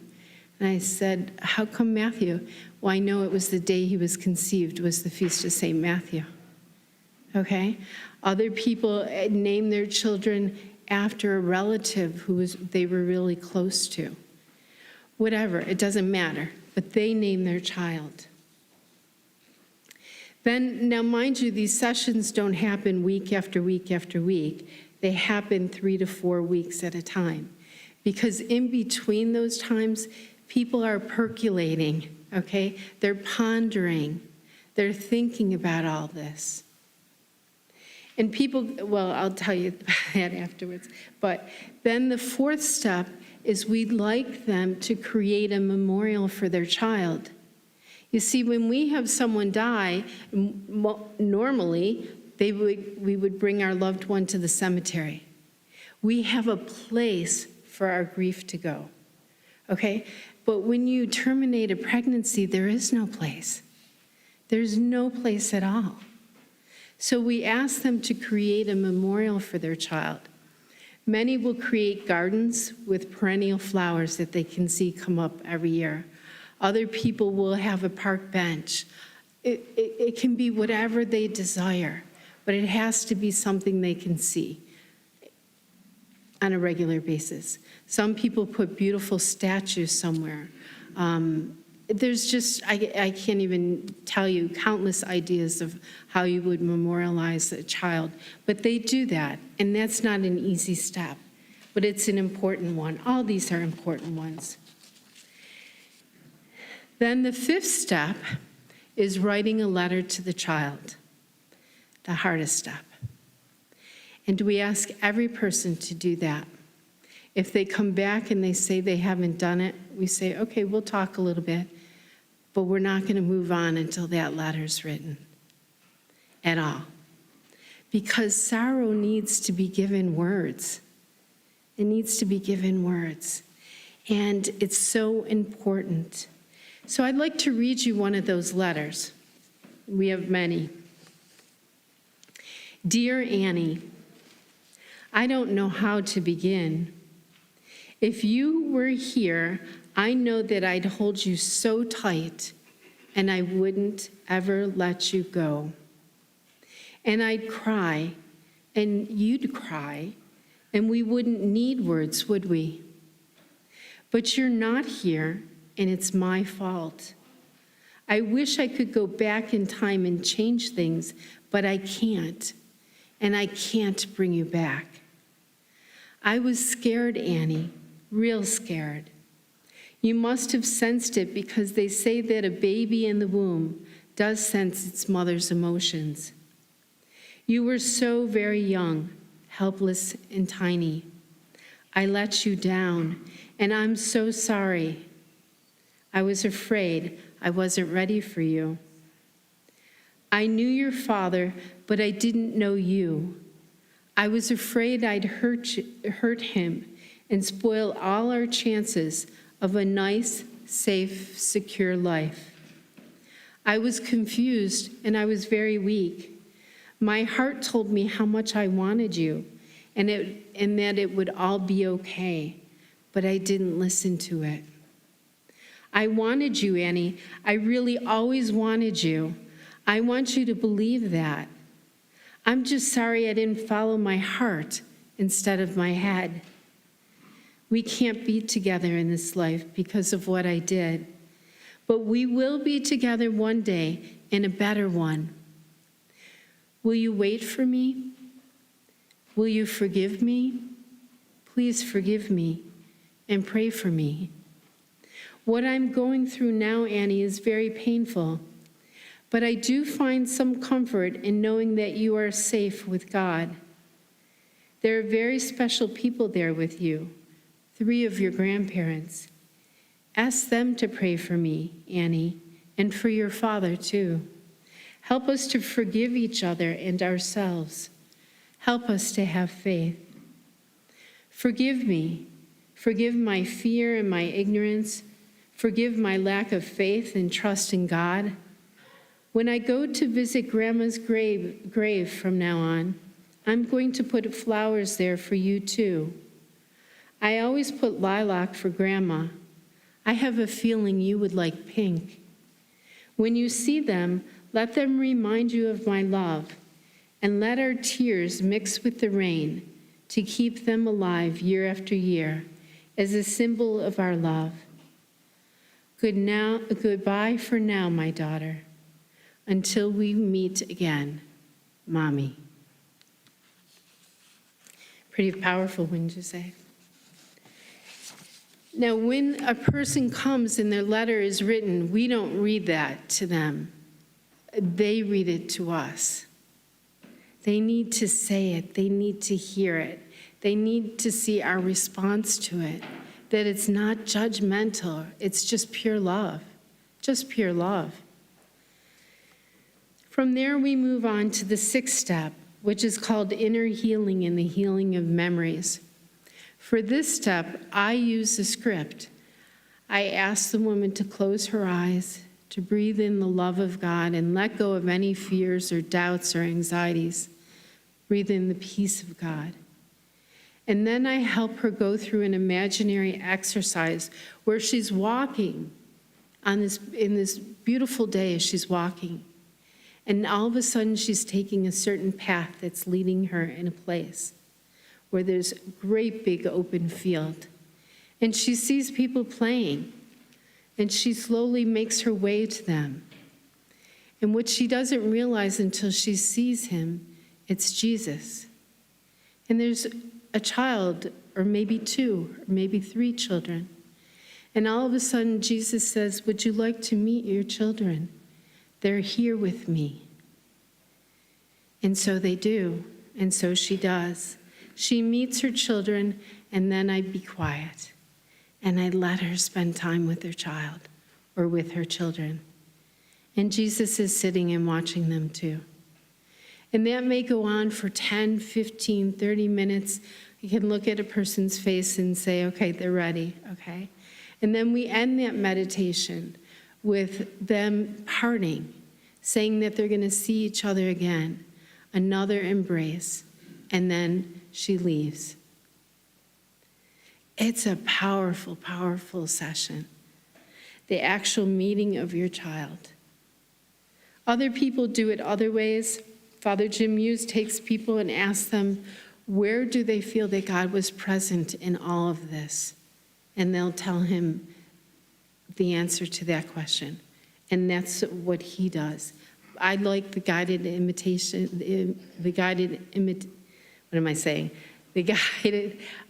And I said, how come Matthew? Well, I know it was the day he was conceived, was the feast of St. Matthew. Okay? Other people name their children after a relative who they were really close to. Whatever, it doesn't matter. But they name their child. Then, now mind you, these sessions don't happen week after week after week. They happen 3 to 4 weeks at a time. Because in between those times, people are percolating, okay? They're pondering. They're thinking about all this. And people, well, I'll tell you that afterwards. But then the fourth step is we'd like them to create a memorial for their child. You see, when we have someone die, normally, we would bring our loved one to the cemetery. We have a place for our grief to go, okay? But when you terminate a pregnancy, there is no place. There's no place at all. So we ask them to create a memorial for their child. Many will create gardens with perennial flowers that they can see come up every year. Other people will have a park bench. It can be whatever they desire, but it has to be something they can see on a regular basis. Some people put beautiful statues somewhere. There's just, I can't even tell you countless ideas of how you would memorialize a child, but they do that, and that's not an easy step, but it's an important one. All these are important ones. Then the fifth step is writing a letter to the child, the hardest step. And we ask every person to do that. If they come back and they say they haven't done it, we say, okay, we'll talk a little bit, but we're not going to move on until that letter's written at all. Because sorrow needs to be given words. It needs to be given words. And it's so important. So I'd like to read you one of those letters. We have many. Dear Annie, I don't know how to begin. If you were here, I know that I'd hold you so tight and I wouldn't ever let you go. And I'd cry and you'd cry and we wouldn't need words, would we? But you're not here and it's my fault. I wish I could go back in time and change things, but I can't, and I can't bring you back. I was scared, Annie, real scared. You must have sensed it because they say that a baby in the womb does sense its mother's emotions. You were so very young, helpless and tiny. I let you down, and I'm so sorry. I was afraid I wasn't ready for you. I knew your father, but I didn't know you. I was afraid I'd hurt him and spoil all our chances of a nice, safe, secure life. I was confused and I was very weak. My heart told me how much I wanted you and that it would all be okay, but I didn't listen to it. I wanted you, Annie. I really always wanted you. I want you to believe that. I'm just sorry I didn't follow my heart instead of my head. We can't be together in this life because of what I did, but we will be together one day in a better one. Will you wait for me? Will you forgive me? Please forgive me and pray for me. What I'm going through now, Annie, is very painful, but I do find some comfort in knowing that you are safe with God. There are very special people there with you, 3 of your grandparents. Ask them to pray for me, Annie, and for your father, too. Help us to forgive each other and ourselves. Help us to have faith. Forgive me. Forgive my fear and my ignorance. Forgive my lack of faith and trust in God. When I go to visit Grandma's grave from now on, I'm going to put flowers there for you too. I always put lilac for Grandma. I have a feeling you would like pink. When you see them, let them remind you of my love, and let our tears mix with the rain to keep them alive year after year as a symbol of our love. Goodbye for now, my daughter. Until we meet again, Mommy. Pretty powerful, wouldn't you say? Now, when a person comes and their letter is written, we don't read that to them. They read it to us. They need to say it. They need to hear it. They need to see our response to it, that it's not judgmental. It's just pure love, just pure love. From there, we move on to the 6th step, which is called inner healing and the healing of memories. For this step, I use the script. I ask the woman to close her eyes, to breathe in the love of God and let go of any fears or doubts or anxieties. Breathe in the peace of God. And then I help her go through an imaginary exercise where she's walking in this beautiful day as she's walking. And all of a sudden, she's taking a certain path that's leading her in a place where there's a great big open field. And she sees people playing, and she slowly makes her way to them. And what she doesn't realize until she sees him, it's Jesus. And there's a child, or maybe 2, or maybe 3 children. And all of a sudden, Jesus says, "Would you like to meet your children? They're here with me." And so they do, and so she does. She meets her children, and then I be quiet, and I let her spend time with her child, or with her children. And Jesus is sitting and watching them too. And that may go on for 10, 15, 30 minutes. You can look at a person's face and say, okay, they're ready, okay? And then we end that meditation with them parting, saying that they're going to see each other again, another embrace, and then she leaves. It's a powerful, powerful session, the actual meeting of your child. Other people do it other ways. Father Jim Hughes takes people and asks them, where do they feel that God was present in all of this? And they'll tell him the answer to that question. And that's what he does. I like the guided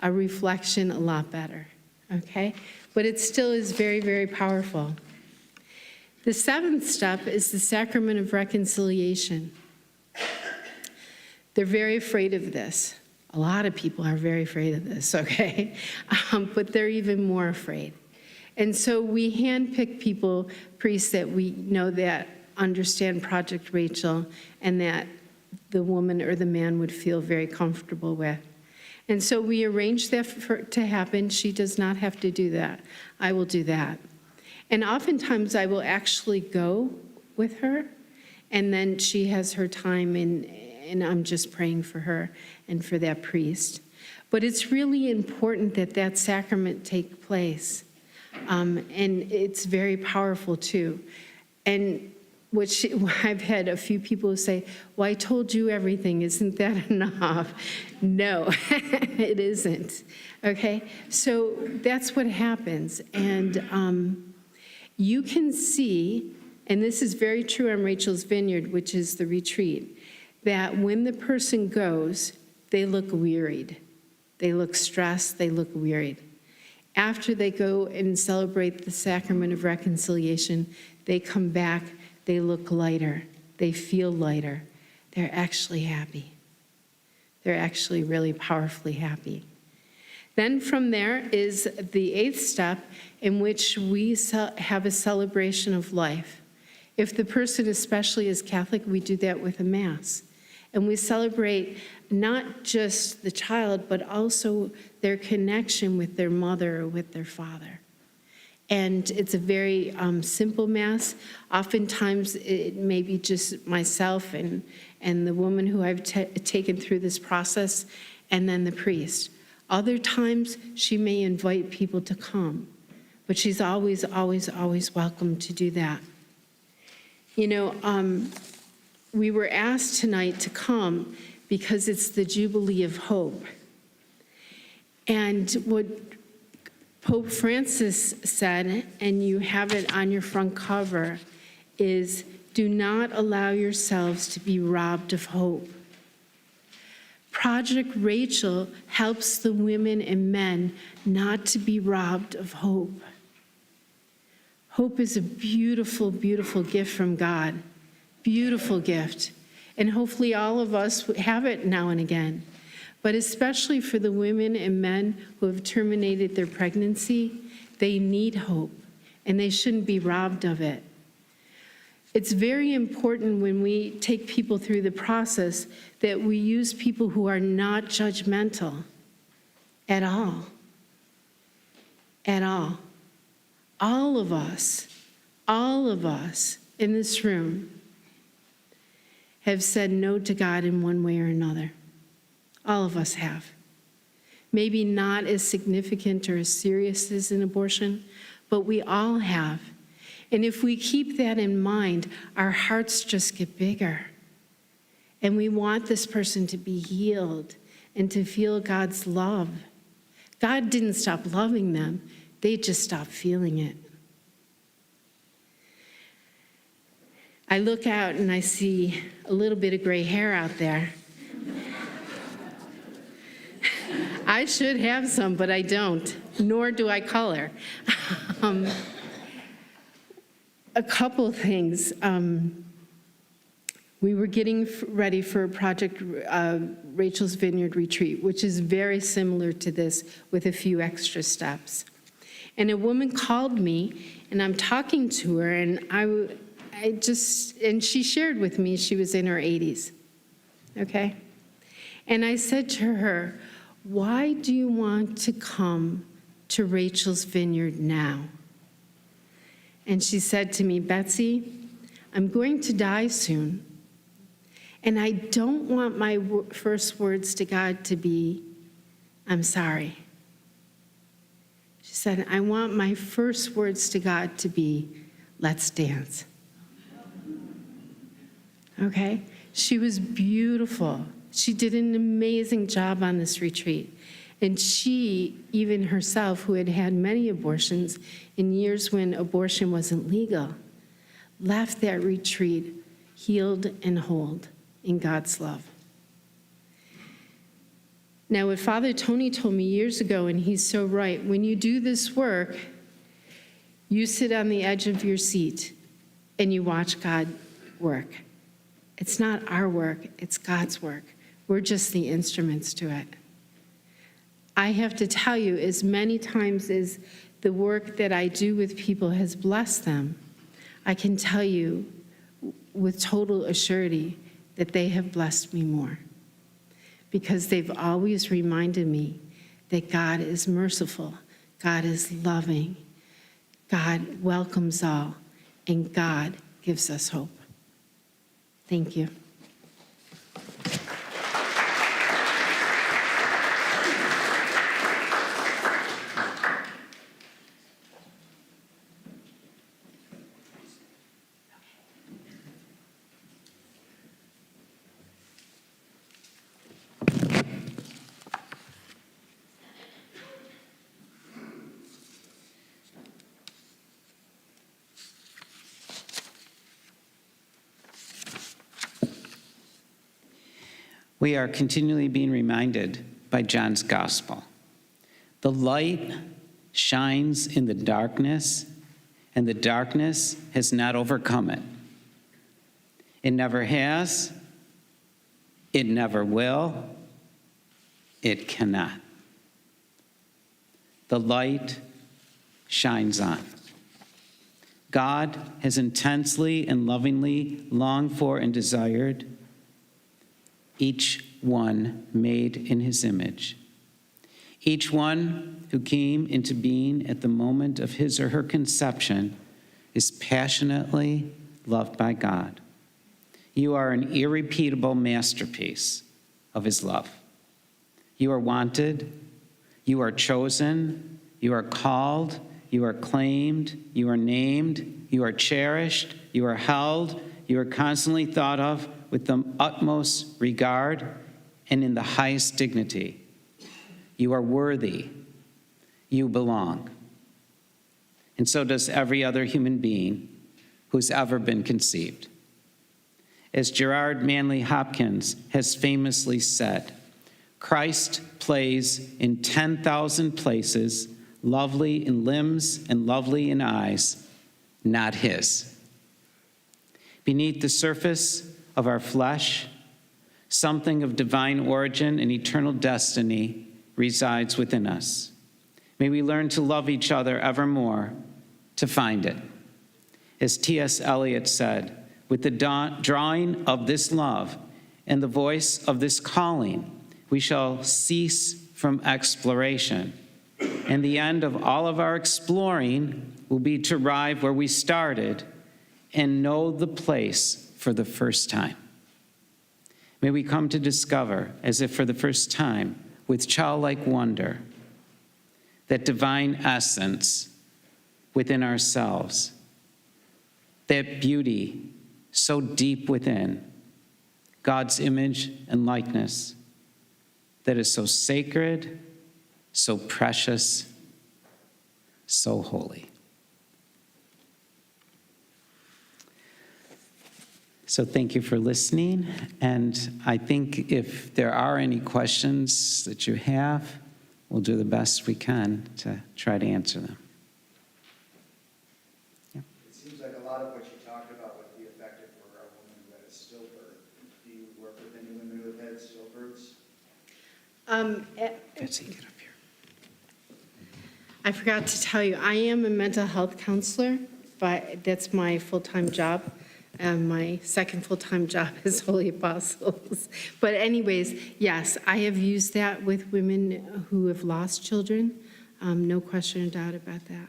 reflection a lot better, okay? But it still is very, very powerful. The 7th step is the sacrament of reconciliation. They're very afraid of this. A lot of people are very afraid of this, okay? But they're even more afraid. And so we handpick people, priests that we know that understand Project Rachel and that the woman or the man would feel very comfortable with. And so we arrange that to happen. She does not have to do that. I will do that. And oftentimes I will actually go with her, and then she has her time, and I'm just praying for her and for that priest. But it's really important that that sacrament take place. And it's very powerful too. And I've had a few people say, well, I told you everything, isn't that enough? No, it isn't, okay? So that's what happens, and you can see, and this is very true on Rachel's Vineyard, which is the retreat, that when the person goes, they look wearied. They look stressed, they look wearied. After they go and celebrate the sacrament of reconciliation, they come back, they look lighter, they feel lighter. They're actually happy. They're actually really powerfully happy. Then from there is the 8th step, in which we have a celebration of life. If the person especially is Catholic, we do that with a Mass. And we celebrate not just the child, but also their connection with their mother or with their father. And it's a very simple Mass. Oftentimes, it may be just myself and the woman who I've taken through this process, and then the priest. Other times, she may invite people to come, but she's always, always, always welcome to do that. You know, we were asked tonight to come because it's the Jubilee of Hope. And what Pope Francis said, and you have it on your front cover, is do not allow yourselves to be robbed of hope. Project Rachel helps the women and men not to be robbed of hope. Hope is a beautiful, beautiful gift from God. Beautiful gift. And hopefully all of us have it now and again. But especially for the women and men who have terminated their pregnancy, they need hope, and they shouldn't be robbed of it. It's very important when we take people through the process that we use people who are not judgmental at all. At all. All of us in this room have said no to God in one way or another. All of us have. Maybe not as significant or as serious as an abortion, but we all have. And if we keep that in mind, our hearts just get bigger. And we want this person to be healed and to feel God's love. God didn't stop loving them, they just stopped feeling it. I look out and I see a little bit of gray hair out there. I should have some, but I don't, nor do I color. A couple things. We were getting ready for Project Rachel's Vineyard retreat, which is very similar to this with a few extra steps. And a woman called me, and I'm talking to her, and and she shared with me she was in her 80s, okay? And I said to her, why do you want to come to Rachel's Vineyard now? And she said to me, Betsy, I'm going to die soon, and I don't want my first words to God to be, I'm sorry. She said, I want my first words to God to be, let's dance. Okay? She was beautiful. She did an amazing job on this retreat. And she, even herself, who had had many abortions in years when abortion wasn't legal, left that retreat healed and whole in God's love. Now, what Father Tony told me years ago, and he's so right, when you do this work, you sit on the edge of your seat and you watch God work. It's not our work, it's God's work. We're just the instruments to it. I have to tell you, as many times as the work that I do with people has blessed them, I can tell you with total assurity that they have blessed me more, because they've always reminded me that God is merciful, God is loving, God welcomes all, and God gives us hope. Thank you.
We are continually being reminded by John's gospel. The light shines in the darkness, and the darkness has not overcome it. It never has, it never will, it cannot. The light shines on. God has intensely and lovingly longed for and desired each one made in his image. Each one who came into being at the moment of his or her conception is passionately loved by God. You are an irrepeatable masterpiece of his love. You are wanted, you are chosen, you are called, you are claimed, you are named, you are cherished, you are held, you are constantly thought of with the utmost regard and in the highest dignity. You are worthy. You belong. And so does every other human being who's ever been conceived. As Gerard Manley Hopkins has famously said, Christ plays in 10,000 places, lovely in limbs and lovely in eyes, not his. Beneath the surface of our flesh, something of divine origin and eternal destiny resides within us. May we learn to love each other evermore to find it. As T.S. Eliot said, with the drawing of this love and the voice of this calling, we shall cease from exploration. And the end of all of our exploring will be to arrive where we started and know the place for the first time. May we come to discover, as if for the first time, with childlike wonder, that divine essence within ourselves, that beauty so deep within, God's image and likeness, that is so sacred, so precious, so holy. So thank you for listening, and I think if there are any questions that you have, we'll do the best we can to try to answer them.
It seems like a lot of what you talked about would be effective for a woman who had a stillbirth. Do you work with any women who have had stillbirths?
Betsy, get up here.
I forgot to tell you, I am a mental health counselor, but that's my full-time job. My second full-time job is Holy Apostles. But anyways, yes, I have used that with women who have lost children. No question or doubt about that.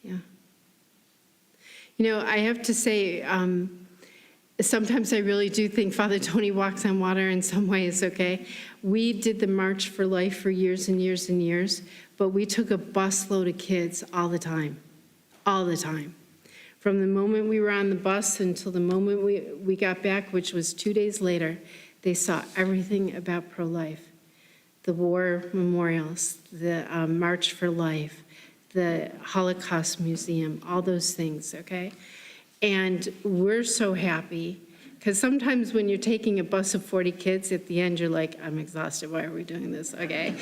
Yeah. You know, I have to say, sometimes I really do think Father Tony walks on water in some ways, okay? We did the March for Life for years and years and years, but we took a busload of kids all the time. From the moment we were on the bus until the moment we got back, which was 2 days later, they saw everything about pro-life. The war memorials, the March for Life, the Holocaust Museum, all those things, okay? And we're so happy, because sometimes when you're taking a bus of 40 kids, at the end you're like, I'm exhausted, why are we doing this, okay?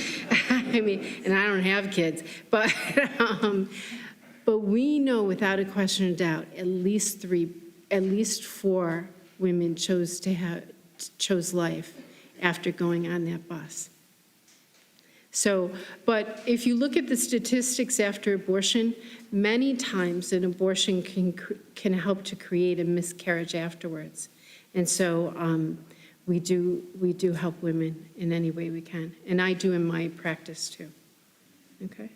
I mean, and I don't have kids, but we know without a question of doubt, at least 4 women chose life after going on that bus. So, but if you look at the statistics after abortion, many times an abortion can help to create a miscarriage afterwards. And so we do help women in any way we can. And I do in my practice too. Okay?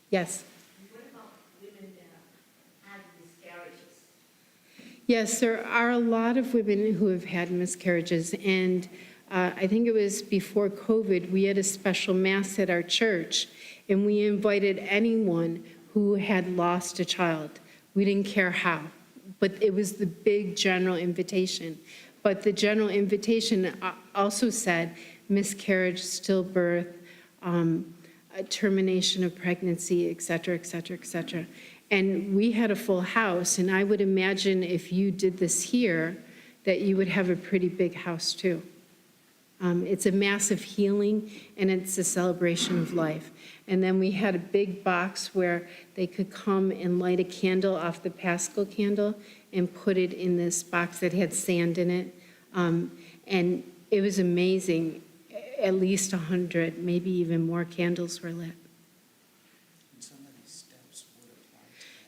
Yes?
What about women that have miscarriages?
Yes, there are a lot of women who have had miscarriages, and I think it was before COVID, we had a special mass at our church, and we invited anyone who had lost a child. We didn't care how, but it was the big general invitation. But the general invitation also said miscarriage, stillbirth, termination of pregnancy, et cetera, et cetera, et cetera. And we had a full house, and I would imagine if you did this here, that you would have a pretty big house too. It's a massive healing, and it's a celebration of life. And then we had a big box where they could come and light a candle off the Paschal candle and put it in this box that had sand in it. And it was amazing. At least 100, maybe even more candles were lit.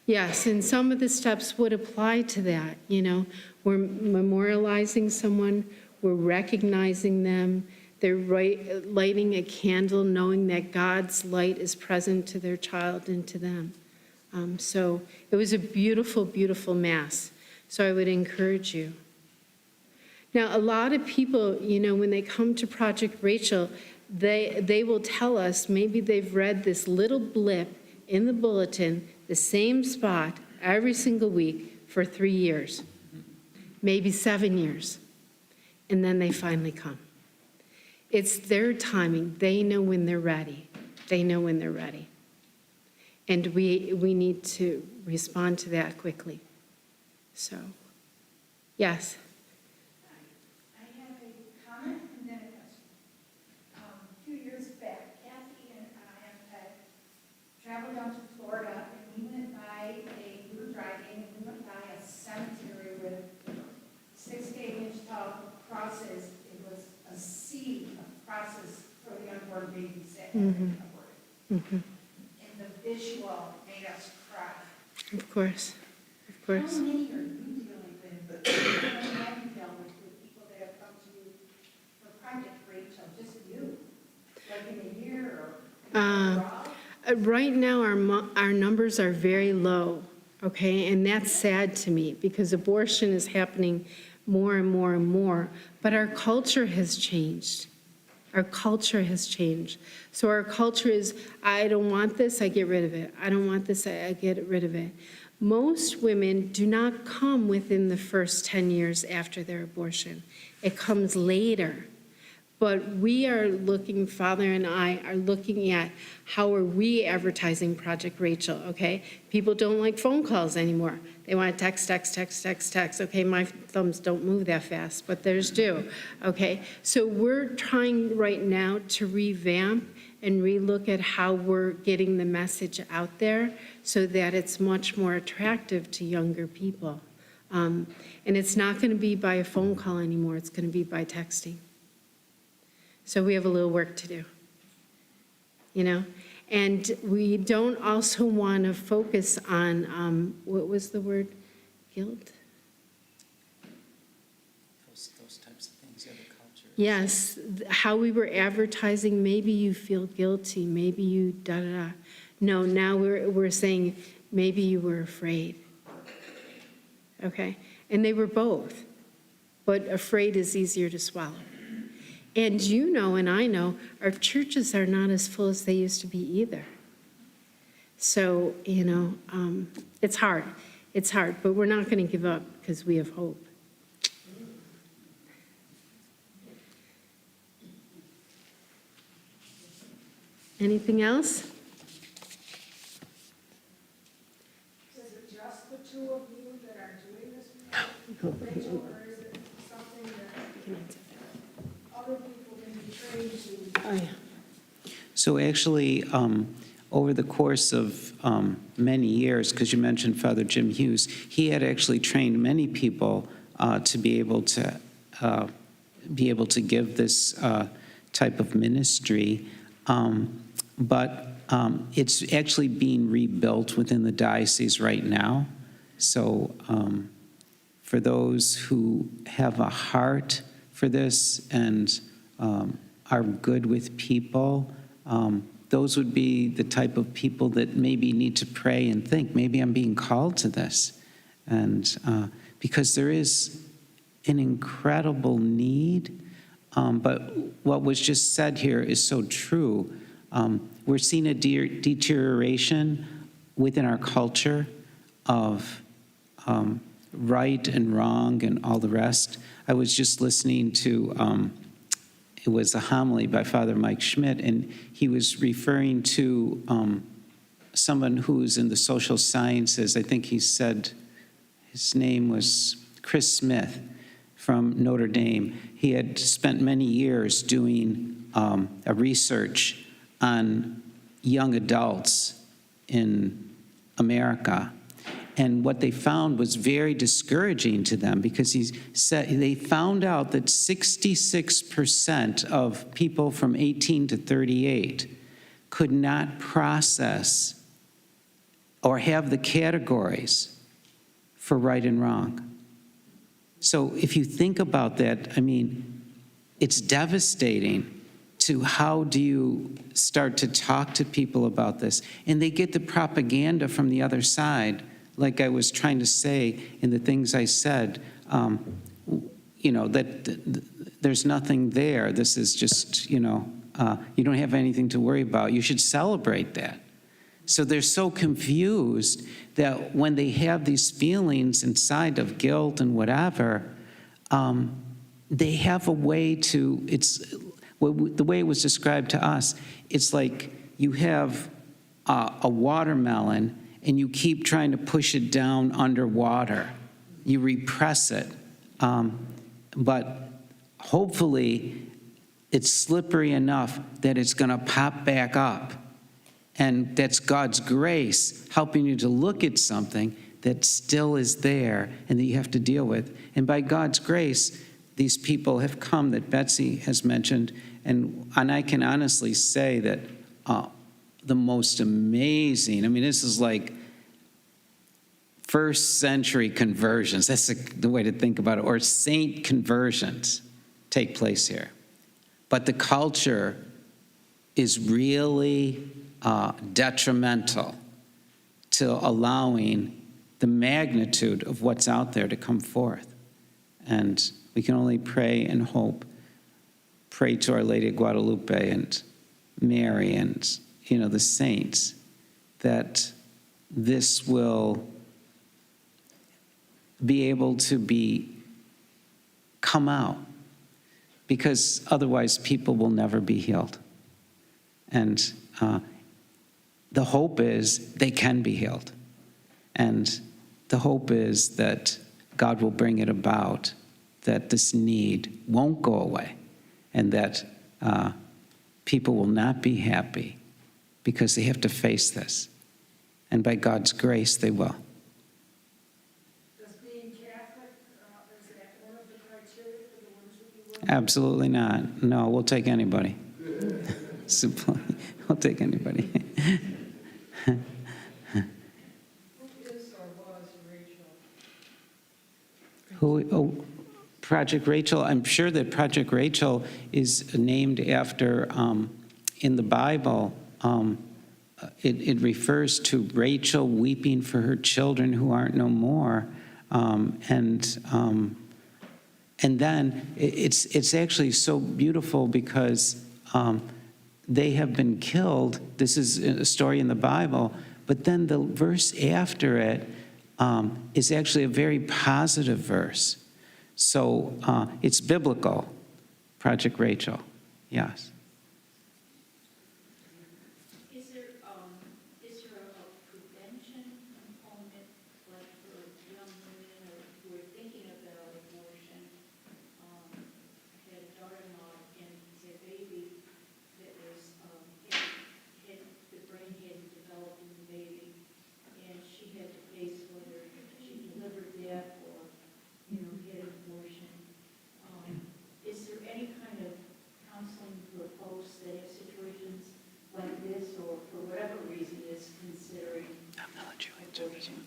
Yes, and some of the steps would apply to that, you know. We're memorializing someone, we're recognizing them, they're lighting a candle knowing that God's light is present to their child and to them. So it was a beautiful, beautiful Mass. So I would encourage you. Now, a lot of people, you know, when they come to Project Rachel, they will tell us maybe they've read this little blip in the bulletin, the same spot every single week for 3 years, maybe 7 years, and then they finally come. It's their timing. They know when they're ready. They know when they're ready. And we need to respond to that quickly. So, yes.
I have a comment and then a question. A few years back, Kathy and I had traveled down to Florida, and we were driving, and we went by a cemetery with 6 to 8 inch tall crosses. It was a sea of crosses for the unborn babies that had been aborted. And the visual made us cry.
Of course, of course.
How many are you dealing with? How many have you dealt with people that have come to you for Project Rachel? Just you? Like in a year or overall?
Right now, our numbers are very low, okay? And that's sad to me because abortion is happening more and more and more. But our culture has changed. Our culture has changed. So our culture is, I don't want this, I get rid of it. I don't want this, I get rid of it. Most women do not come within the first 10 years after their abortion. It comes later. But we are looking, Father and I are looking at how are we advertising Project Rachel, okay? People don't like phone calls anymore. They want to text, text, text, text, text. Okay, my thumbs don't move that fast, but theirs do, okay? So we're trying right now to revamp and relook at how we're getting the message out there so that it's much more attractive to younger people. And it's not going to be by a phone call anymore. It's going to be by texting. So we have a little work to do, you know? And we don't also want to focus on, what was the word? Guilt?
Those types of things, the other cultures.
Yes, how we were advertising, maybe you feel guilty, maybe you da-da-da. No, now we're saying maybe you were afraid, okay? And they were both, but afraid is easier to swallow. And you know, and I know, our churches are not as full as they used to be either. So, you know, it's hard. It's hard, but we're not going to give up because we have hope. Anything else?
Is it just the two of you that are doing this, Rachel, or is it something that other people can be trained to?
Oh, yeah.
So actually, over the course of many years, because you mentioned Father Jim Hughes, he had actually trained many people to be able to give this type of ministry. But it's actually being rebuilt within the diocese right now. So for those who have a heart for this and are good with people, those would be the type of people that maybe need to pray and think, maybe I'm being called to this. And because there is an incredible need, but what was just said here is so true. We're seeing a deterioration within our culture of right and wrong and all the rest. I was just listening to, it was a homily by Father Mike Schmidt, and he was referring to someone who's in the social sciences. I think he said his name was Chris Smith from Notre Dame. He had spent many years doing a research on young adults in America. And what they found was very discouraging to them, because he said they found out that 66% of people from 18 to 38 could not process or have the categories for right and wrong. So if you think about that, I mean, it's devastating to how do you start to talk to people about this? And they get the propaganda from the other side, like I was trying to say in the things I said, that there's nothing there. This is just, you don't have anything to worry about. You should celebrate that. So they're so confused that when they have these feelings inside of guilt and whatever, they have a way to, the way it was described to us, it's like you have a watermelon and you keep trying to push it down underwater. You repress it. But hopefully it's slippery enough that it's going to pop back up. And that's God's grace helping you to look at something that still is there and that you have to deal with. And by God's grace, these people have come that Betsy has mentioned. And I can honestly say that the most amazing, this is like first century conversions. That's the way to think about it. Or saint conversions take place here. But the culture is really detrimental to allowing the magnitude of what's out there to come forth. And we can only pray and hope, pray to Our Lady of Guadalupe and Mary and, the saints, that this will be able to come out, because otherwise people will never be healed. And the hope is they can be healed. And the hope is that God will bring it about, that this need won't go away, and that people will not be happy because they have to face this. And by God's grace, they will.
Does being Catholic, is that one of the criteria for the ones who be willing?
Absolutely not. No, we'll take anybody. We'll take anybody.
Who is or was Rachel?
Project Rachel. I'm sure that Project Rachel is named after, in the Bible, it refers to Rachel weeping for her children who aren't no more. And then it's actually so beautiful because they have been killed. This is a story in the Bible, but then the verse after it is actually a very positive verse. So it's biblical, Project Rachel, yes.
Is there a prevention component, like for young women or who are thinking about abortion? I had a daughter-in-law and a baby that was, the brain hadn't developed in the baby, and she had to face whether she delivered that or, had an abortion. Is there any kind of counseling for folks that have situations like this, or for whatever reason is considering abortion?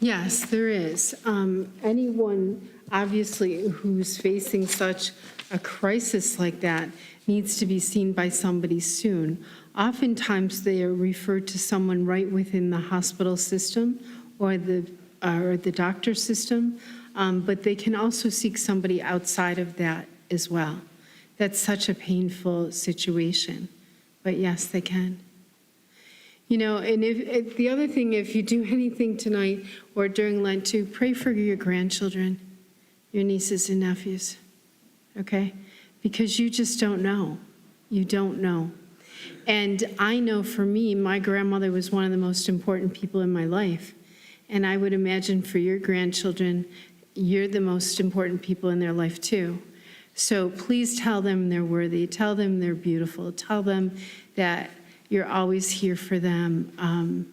Yes, there is. Anyone, obviously, who's facing such a crisis like that needs to be seen by somebody soon. Oftentimes, they are referred to someone right within the hospital system or the doctor system, but they can also seek somebody outside of that as well. That's such a painful situation, but yes, they can. And if the other thing, if you do anything tonight or during Lent too, pray for your grandchildren, your nieces and nephews, okay? Because you just don't know. You don't know. And I know for me, my grandmother was one of the most important people in my life. And I would imagine for your grandchildren, you're the most important people in their life too. So please tell them they're worthy. Tell them they're beautiful. Tell them that you're always here for them.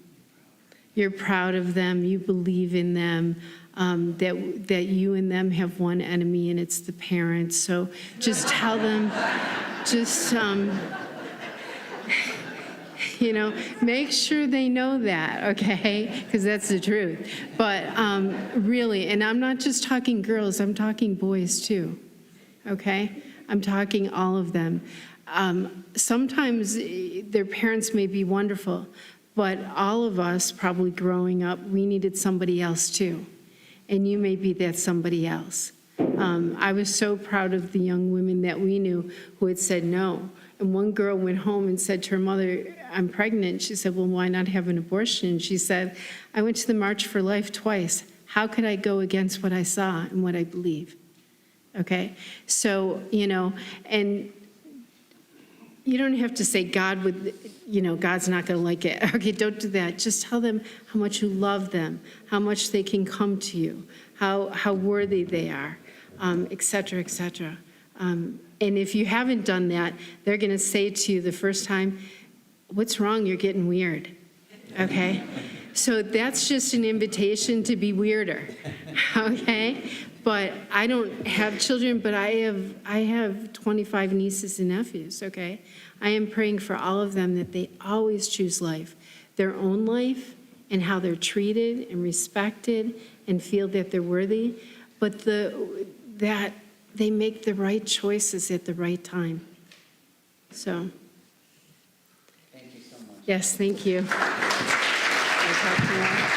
You're proud of them. You believe in them. That you and them have one enemy, and it's the parents. So just tell them, make sure they know that, okay? Because that's the truth. But really, and I'm not just talking girls, I'm talking boys too, okay? I'm talking all of them. Sometimes their parents may be wonderful, but all of us probably growing up, we needed somebody else too. And you may be that somebody else. I was so proud of the young women that we knew who had said no. And one girl went home and said to her mother, I'm pregnant. She said, well, why not have an abortion? And she said, I went to the March for Life twice. How could I go against what I saw and what I believe? Okay? So, and you don't have to say God would, God's not going to like it. Okay, don't do that. Just tell them how much you love them, how much they can come to you, how worthy they are, et cetera, et cetera. And if you haven't done that, they're going to say to you the first time, what's wrong? You're getting weird. Okay? So that's just an invitation to be weirder. Okay? But I don't have children, but I have 25 nieces and nephews, okay? I am praying for all of them that they always choose life, their own life, and how they're treated and respected and feel that they're worthy, but that they make the right choices at the right time. So.
Thank you so much.
Yes, thank you. I'll talk to you later.